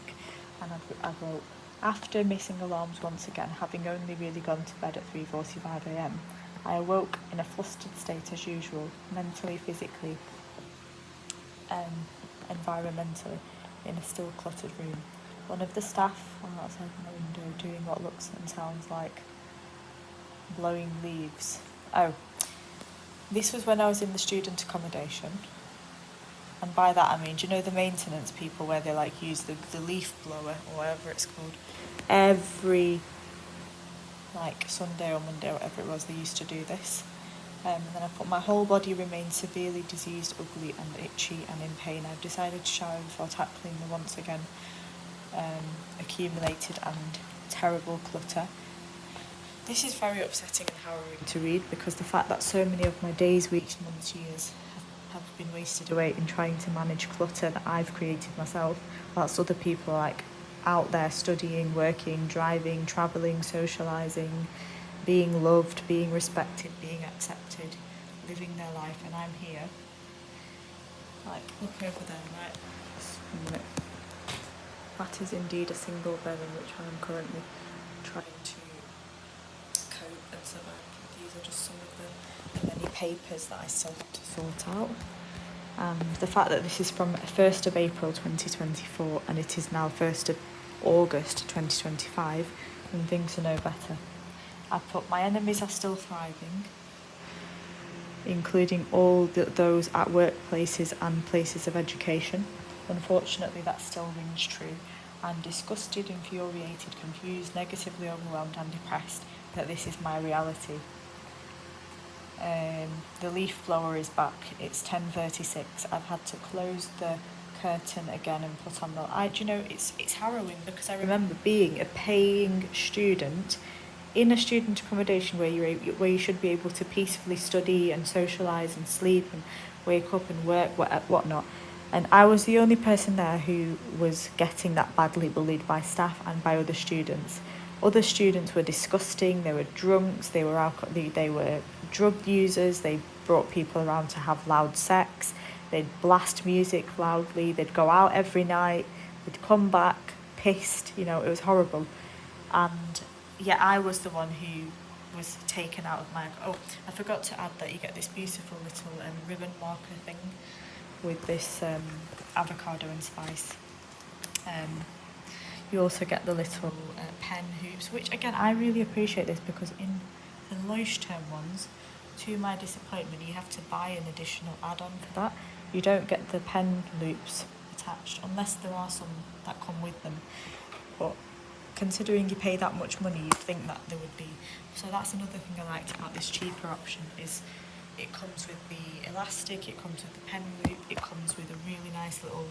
and I wrote, after missing alarms once again, having only really gone to bed at 3:45 a.m, I awoke in a flustered state as usual, mentally, physically, environmentally, in a still cluttered room. One of the staff on outside my window doing what looks and sounds like blowing leaves. Oh, this was when I was in the student accommodation. And by that I mean, do you know the maintenance people where they like use the leaf blower or whatever it's called? Every like Sunday or Monday or whatever it was, they used to do this. And then I put, my whole body remains severely diseased, ugly and itchy and in pain. I've decided to shower before tackling the once again accumulated and terrible clutter. This is very upsetting and harrowing to read, because the fact that so many of my days, weeks, months, years have been wasted away in trying to manage clutter that I've created myself, whilst other people are like out there studying, working, driving, travelling, socialising, being loved, being respected, being accepted. living their life, and I'm here. Like, look over there, right? Just a minute. That is indeed a single bed in which I am currently trying to cope and survive. These are just some of the many papers that I still have to sort out. And the fact that this is from 1st of April 2024 and it is now 1st of August 2025, and things are no better. I've put my enemies are still thriving, including all those at workplaces and places of education. Unfortunately, that still rings true. I'm disgusted, infuriated, confused, negatively overwhelmed and depressed that this is my reality. The leaf blower is back. It's 10:36. I've had to close the curtain again and put on it's harrowing, because I remember being a paying student in a student accommodation where you should be able to peacefully study and socialise and sleep and wake up and work, whatnot. And I was the only person there who was getting that badly bullied by staff and by other students. Other students were disgusting. They were drunks. They were drug users. They brought people around to have loud sex. They'd blast music loudly. They'd go out every night. They'd come back pissed. It was horrible. And yeah, I was the one who was taken out of my... Oh, I forgot to add that you get this beautiful little ribbon marker thing with this avocado and spice. You also get the little pen hoops, which again, I really appreciate this, because in the Leuchtturm ones, to my disappointment, you have to buy an additional add-on for that. You don't get the pen loops attached, unless there are some that come with them. But considering you pay that much money, you'd think that there would be. So that's another thing I liked about this cheaper option, is it comes with the elastic, it comes with the pen loop, it comes with a really nice little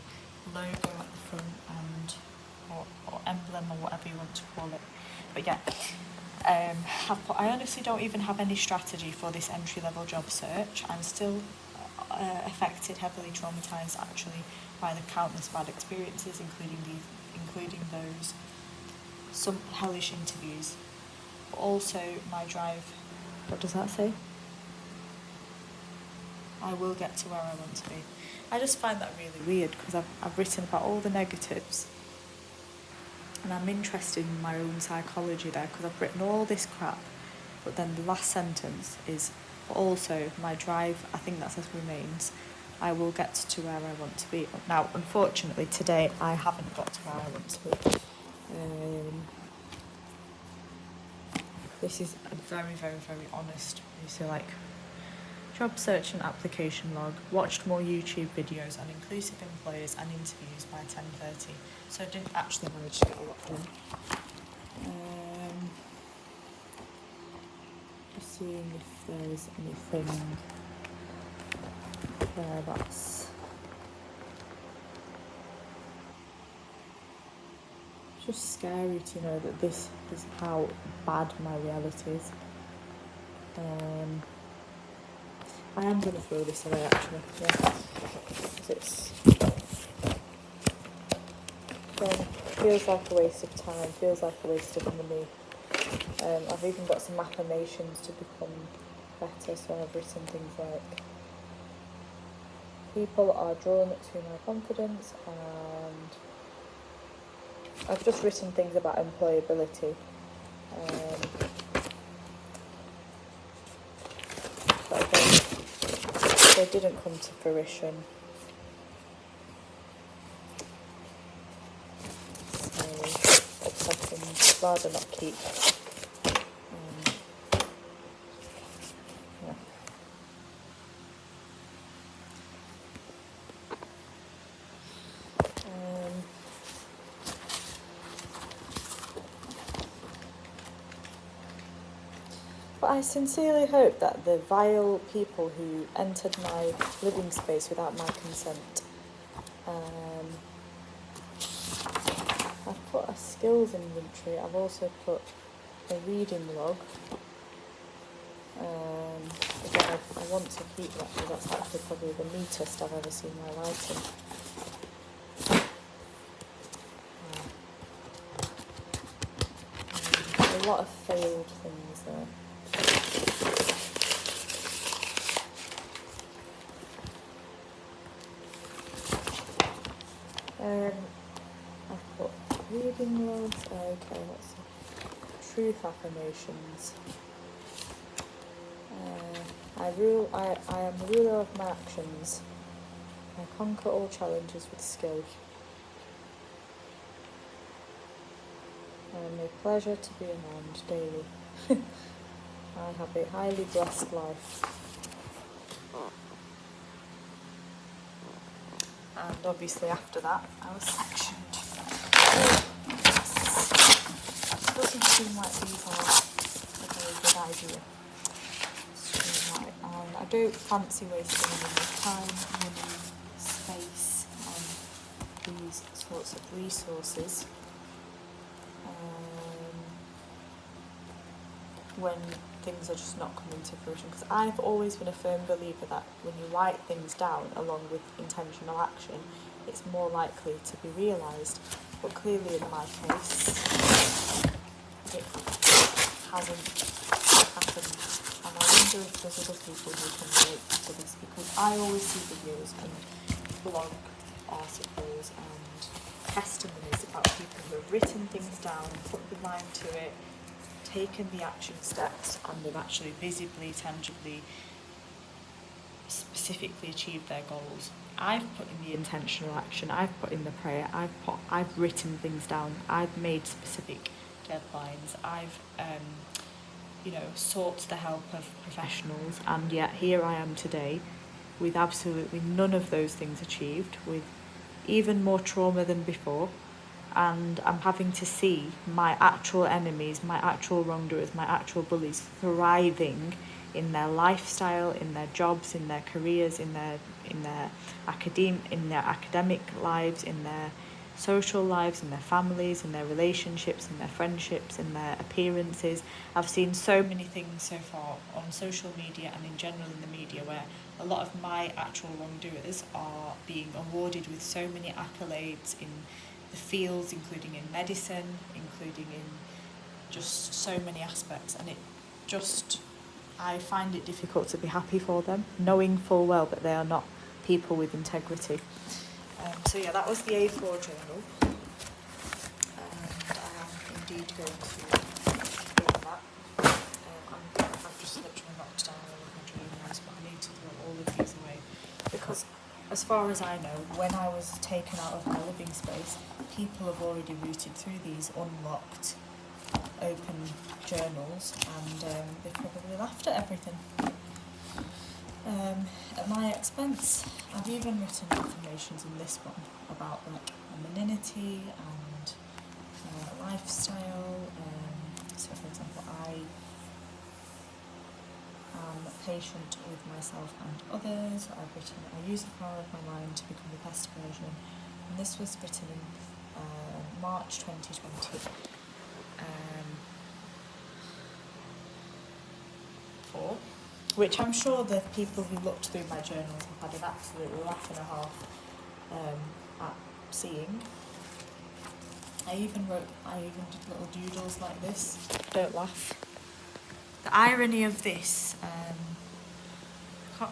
logo at the front and or emblem or whatever you want to call it. But yeah, I honestly don't even have any strategy for this entry-level job search. I'm still affected, heavily traumatised actually by the countless bad experiences, including those some hellish interviews. But also my drive. What does that say? I will get to where I want to be. I just find that really weird, because I've written about all the negatives, and I'm interested in my own psychology there, because I've written all this crap, but then the last sentence is also my drive, I think that says remains. I will get to where I want to be. Now, unfortunately, today I haven't got to where I want to be. This is a very, very, very honest, job search and application log. Watched more YouTube videos on inclusive employers and interviews by 10:30. So I didn't actually manage to get a lot done. Just seeing if there is anything there that's... It's just scary to know that this is how bad my reality is. I am going to throw this away actually, yeah, because feels like a waste of time, feels like a waste of money. I've even got some affirmations to become better, so I've written things like, people are drawn to my confidence, and I've just written things about employability. But again, they didn't come to fruition. So upsetting, I'd rather not keep. Yeah. But I sincerely hope that the vile people who entered my living space without my consent, I've put a skills inventory, I've also put a reading log. Again, I want to keep that, because that's actually probably the neatest I've ever seen my writing. A lot of failed things there. reading logs. Okay, what's the truth affirmations? I am the ruler of my actions. I conquer all challenges with skill. I am a pleasure to be around daily. I have a highly blessed life. And obviously after that, I was sectioned. It doesn't seem like these are a very good idea. I don't fancy wasting any more time, money, space on these sorts of resources when things are just not coming to fruition. Because I've always been a firm believer that when you write things down along with intentional action, it's more likely to be realised. But clearly in my case, it hasn't happened. And I wonder if there's other people who can relate to this, because I always see videos and blog articles and testimonies about people who have written things down, put the mind to it, taken the action steps, and they've actually visibly, tangibly, specifically achieved their goals. I've put in the intentional action, I've put in the prayer, I've written things down, I've made specific deadlines, I've sought the help of professionals, and yet here I am today with absolutely none of those things achieved, with even more trauma than before, and I'm having to see my actual enemies, my actual wrongdoers, my actual bullies thriving in their lifestyle, in their jobs, in their careers, in their academic lives, in their social lives, in their families, in their relationships, in their friendships, in their appearances. I've seen so many things so far on social media and in general in the media where a lot of my actual wrongdoers are being awarded with so many accolades in the fields, including in medicine, including in just so many aspects, and I find it difficult to be happy for them, knowing full well that they are not people with integrity. So yeah, that was the A4 journal, and I am indeed going to read that. I've just literally knocked down all of my journals, but I need to throw all of these away, because as far as I know, when I was taken out of my living space, people have already routed through these unlocked open journals, and they probably laughed at everything. At my expense, I've even written affirmations in this one about like femininity and lifestyle. So for example, I am patient with myself and others. I've written, I use the power of my mind to become the best version, and this was written in March 2020. Which I'm sure the people who looked through my journals have had an absolute laugh and a half at seeing. I even did little doodles like this. Don't laugh. The irony of this,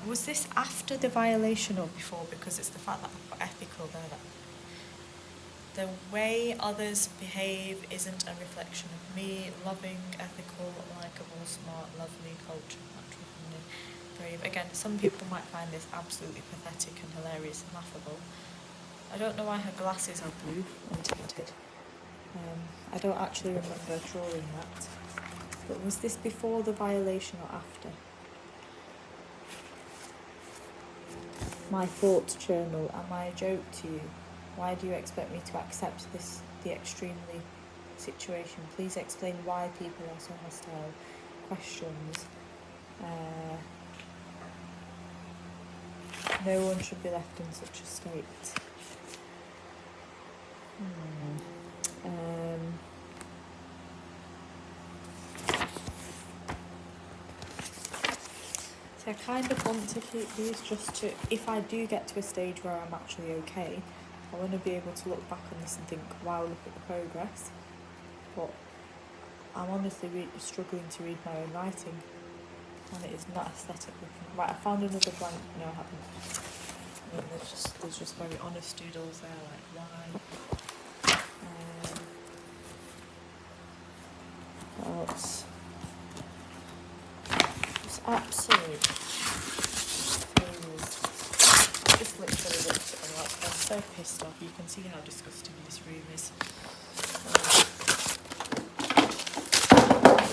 was this after the violation or before? Because it's the fact that I put ethical there. That the way others behave isn't a reflection of me. Loving, ethical, likeable, smart, lovely, cultured, natural, feminine, brave. Again, some people might find this absolutely pathetic and hilarious and laughable. I don't know why her glasses are blue and tinted. I don't actually remember drawing that. But was this before the violation or after? My thoughts journal. Am I a joke to you? Why do you expect me to accept the extremely situation? Please explain why people are so hostile. Questions. No one should be left in such a state. So I kind of want to keep these just to, if I do get to a stage where I'm actually okay, I want to be able to look back on this and think, wow, look at the progress. But I'm honestly struggling to read my own writing, and it is not aesthetic looking. Right, I found another blank. No, I haven't. I mean, there's just very honest doodles there, like why. Oh, it's absolute failures. Just literally looked at them like I'm so pissed off. You can see how disgusting this room is.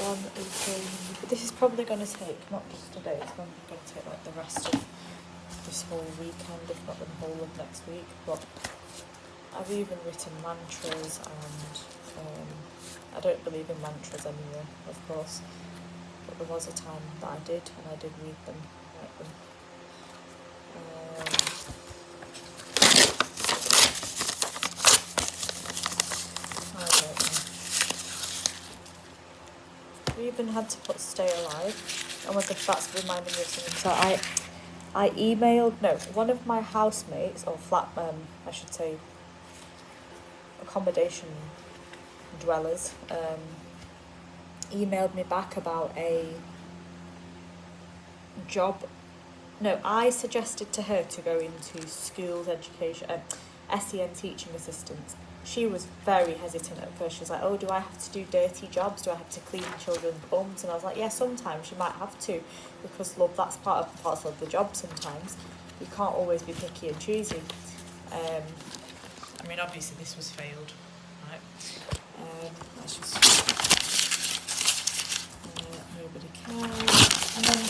One is going. This is probably going to take not just today. It's going to take like the rest of this whole weekend, if not the whole of next week. But I've even written mantras, and I don't believe in mantras anymore, of course. But there was a time that I did, and I did read them, write them. I don't know. We even had to put "stay alive." I wonder if that's reminding me of something. So I emailed one of my housemates, or I should say, accommodation dwellers, emailed me back about a job. No, I suggested to her to go into schools education, SEN teaching assistants. She was very hesitant at first. She was like, "Oh, do I have to do dirty jobs? Do I have to clean children's bums?" And I was like, "Yeah, sometimes you might have to, because love, that's part and parcel of the job. Sometimes you can't always be picky and choosy." I mean, obviously this was failed, right? Let's just nobody cares. And then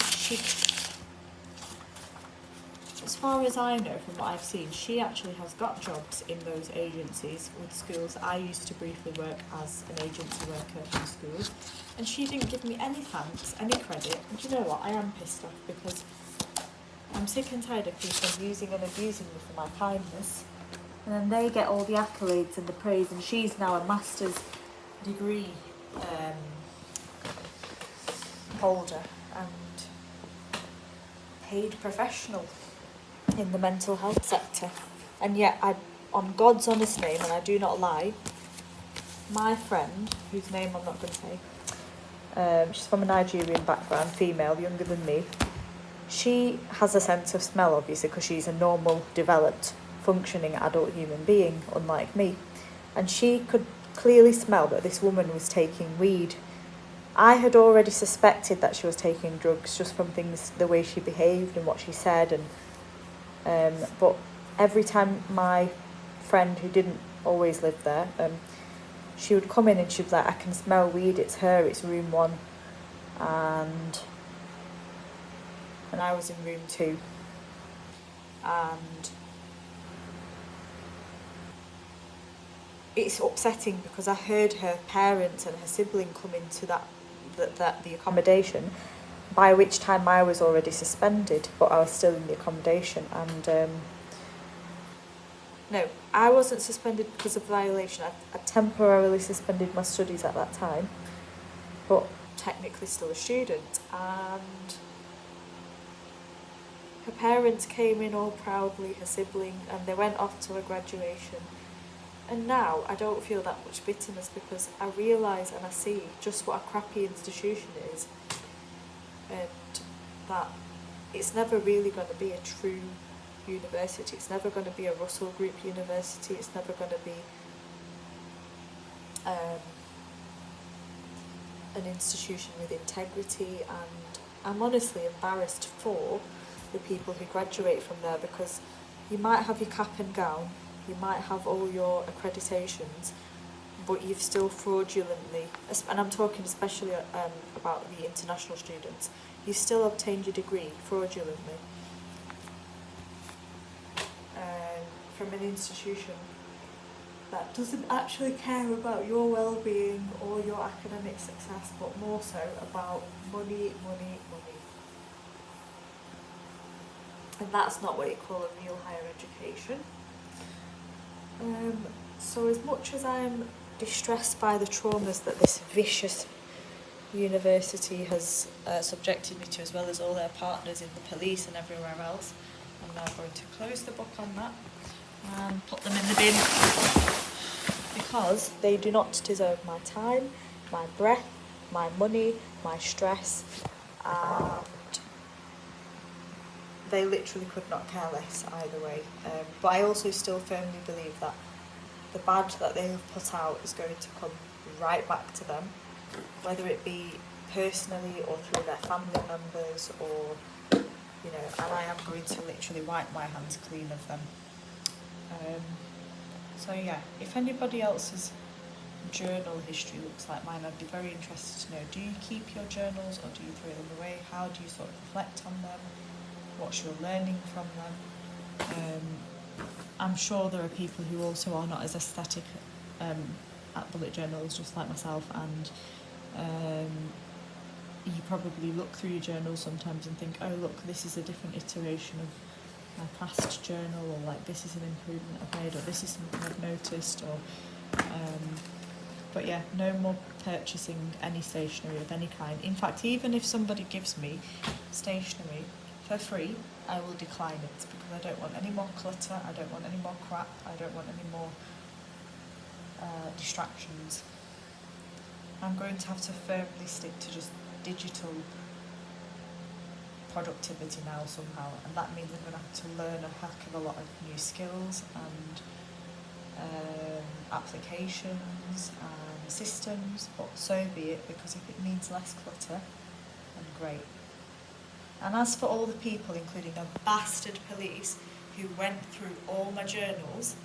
as far as I know from what I've seen, she actually has got jobs in those agencies with schools. I used to briefly work as an agency worker in schools, and she didn't give me any thanks, any credit. And do you know what? I am pissed off, because I'm sick and tired of people using and abusing me for my kindness, and then they get all the accolades and the praise. And she's now a master's degree holder and paid professional in the mental health sector. And yet, on God's honest name, and I do not lie, my friend, whose name I'm not going to say, she's from a Nigerian background, female, younger than me. She has a sense of smell, obviously, because she's a normal, developed, functioning adult human being, unlike me. And she could clearly smell that this woman was taking weed. I had already suspected that she was taking drugs just from things, the way she behaved and what she said. And but every time my friend, who didn't always live there, she would come in and she'd be like, "I can smell weed, it's her, it's room 1. And I was in room 2. And it's upsetting, because I heard her parents and her sibling come into the accommodation, by which time I was already suspended, but I was still in the accommodation. And no, I wasn't suspended because of violation. I temporarily suspended my studies at that time, but technically still a student. And her parents came in all proudly, her sibling, and they went off to a graduation. And now I don't feel that much bitterness, because I realise and I see just what a crappy institution it is, and that it's never really going to be a true university. It's never going to be a Russell Group university. It's never going to be an institution with integrity. And I'm honestly embarrassed for the people who graduate from there, because you might have your cap and gown, you might have all your accreditations, but you've still fraudulently, and I'm talking especially about the international students, you've still obtained your degree fraudulently from an institution that doesn't actually care about your well-being or your academic success, but more so about money. And that's not what you call a real higher education. So as much as I'm distressed by the traumas that this vicious university has subjected me to, as well as all their partners in the police and everywhere else, I'm now going to close the book on that and put them in the bin, because they do not deserve my time, my breath, my money, my stress, and they literally could not care less either way. But I also still firmly believe that the bad that they have put out is going to come right back to them, whether it be personally or through their family members, or, you know, and I am going to literally wipe my hands clean of them. So yeah, if anybody else's journal history looks like mine, I'd be very interested to know, do you keep your journals or do you throw them away? How do you sort of reflect on them? What's your learning from them? I'm sure there are people who also are not as aesthetic at bullet journals, just like myself, and you probably look through your journal sometimes and think, oh look, this is a different iteration of my past journal, or like this is an improvement I've made, or this is something I've noticed, or but yeah, no more purchasing any stationery of any kind. In fact, even if somebody gives me stationery for free, I will decline it, because I don't want any more clutter, I don't want any more crap, I don't want any more distractions. I'm going to have to firmly stick to just digital productivity now somehow, and that means I'm going to have to learn a heck of a lot of new skills and applications and systems, but so be it, because if it means less clutter, then great. And as for all the people, including the bastard police, who went through all my journals,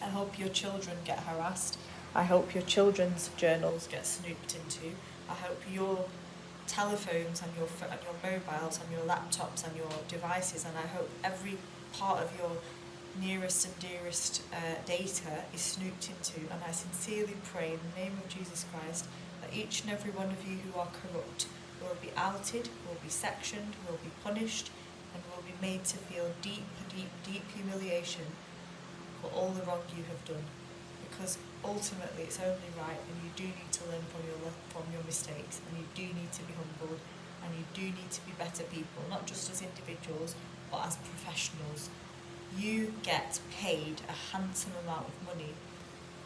I hope your children get harassed. I hope your children's journals get snooped into. I hope your telephones and your mobiles and your laptops and your devices, and I hope every part of your nearest and dearest data is snooped into. And I sincerely pray in the name of Jesus Christ that each and every one of you who are corrupt will be outed, will be sectioned, will be punished, and will be made to feel deep, deep, deep humiliation for all the wrong you have done. Because ultimately it's only right, and you do need to learn from your mistakes, and you do need to be humbled, and you do need to be better people, not just as individuals, but as professionals. You get paid a handsome amount of money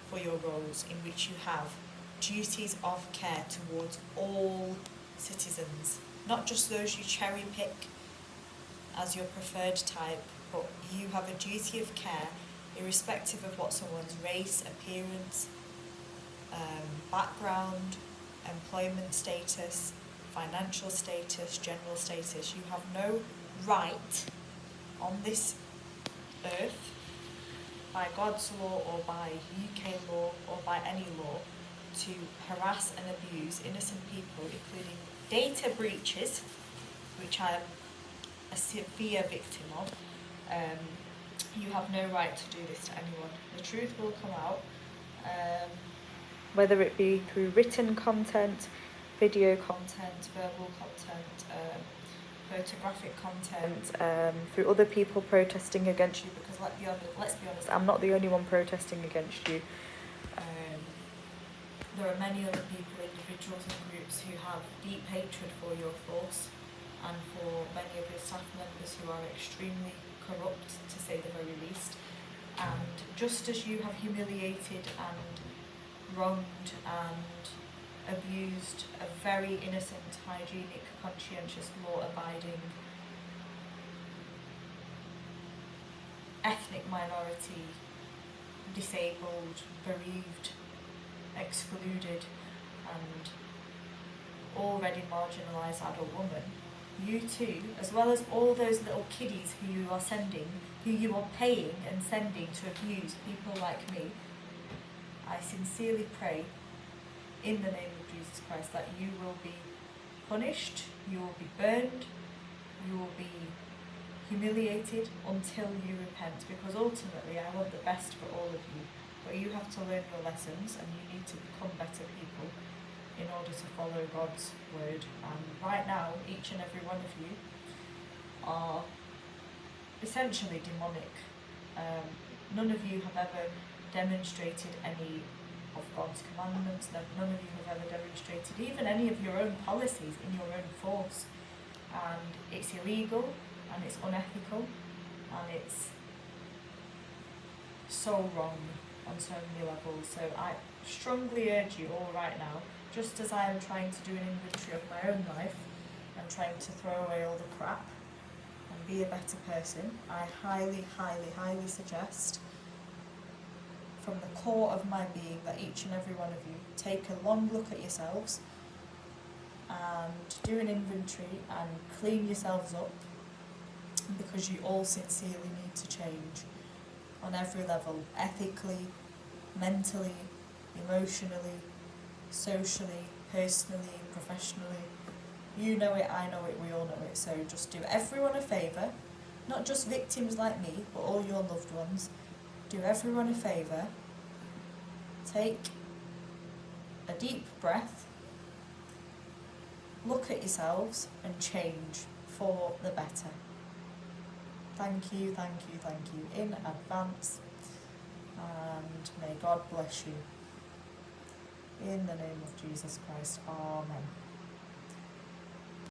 for your roles, in which you have duties of care towards all citizens, not just those you cherry pick as your preferred type, but you have a duty of care irrespective of what someone's race, appearance, background, employment status, financial status, general status. You have no right on this earth, by God's law or by UK law or by any law, to harass and abuse innocent people, including data breaches, which I am a severe victim of. You have no right to do this to anyone. The truth will come out, whether it be through written content, video content, verbal content, photographic content, through other people protesting against you, because let's be honest, I'm not the only one protesting against you. There are many other people, individuals and groups, who have deep hatred for your force and for many of your staff members who are extremely corrupt, to say the very least. And just as you have humiliated and wronged and abused a very innocent, hygienic, conscientious, law-abiding, ethnic minority, disabled, bereaved, excluded and already marginalised adult woman, you too, as well as all those little kiddies who you are paying and sending to abuse people like me, I sincerely pray in the name of Jesus Christ that you will be punished, you will be burned, you will be humiliated until you repent, because ultimately I want the best for all of you, but you have to learn your lessons and you need to become better people in order to follow God's word. And right now, each and every one of you are essentially demonic. None of you have ever demonstrated any of God's commandments. None of you have ever demonstrated even any of your own policies in your own force. And it's illegal, and it's unethical, and it's so wrong on so many levels. So I strongly urge you all right now, just as I am trying to do an inventory of my own life and trying to throw away all the crap and be a better person, I highly, highly, highly suggest from the core of my being that each and every one of you take a long look at yourselves, and do an inventory and clean yourselves up, because you all sincerely need to change on every level, ethically, mentally, emotionally, socially, personally, professionally. You know it, I know it, we all know it. So just do everyone a favour, not just victims like me, but all your loved ones. Do everyone a favour. Take a deep breath, look at yourselves and change for the better. Thank you, thank you, thank you in advance, and may God bless you. In the name of Jesus Christ, amen.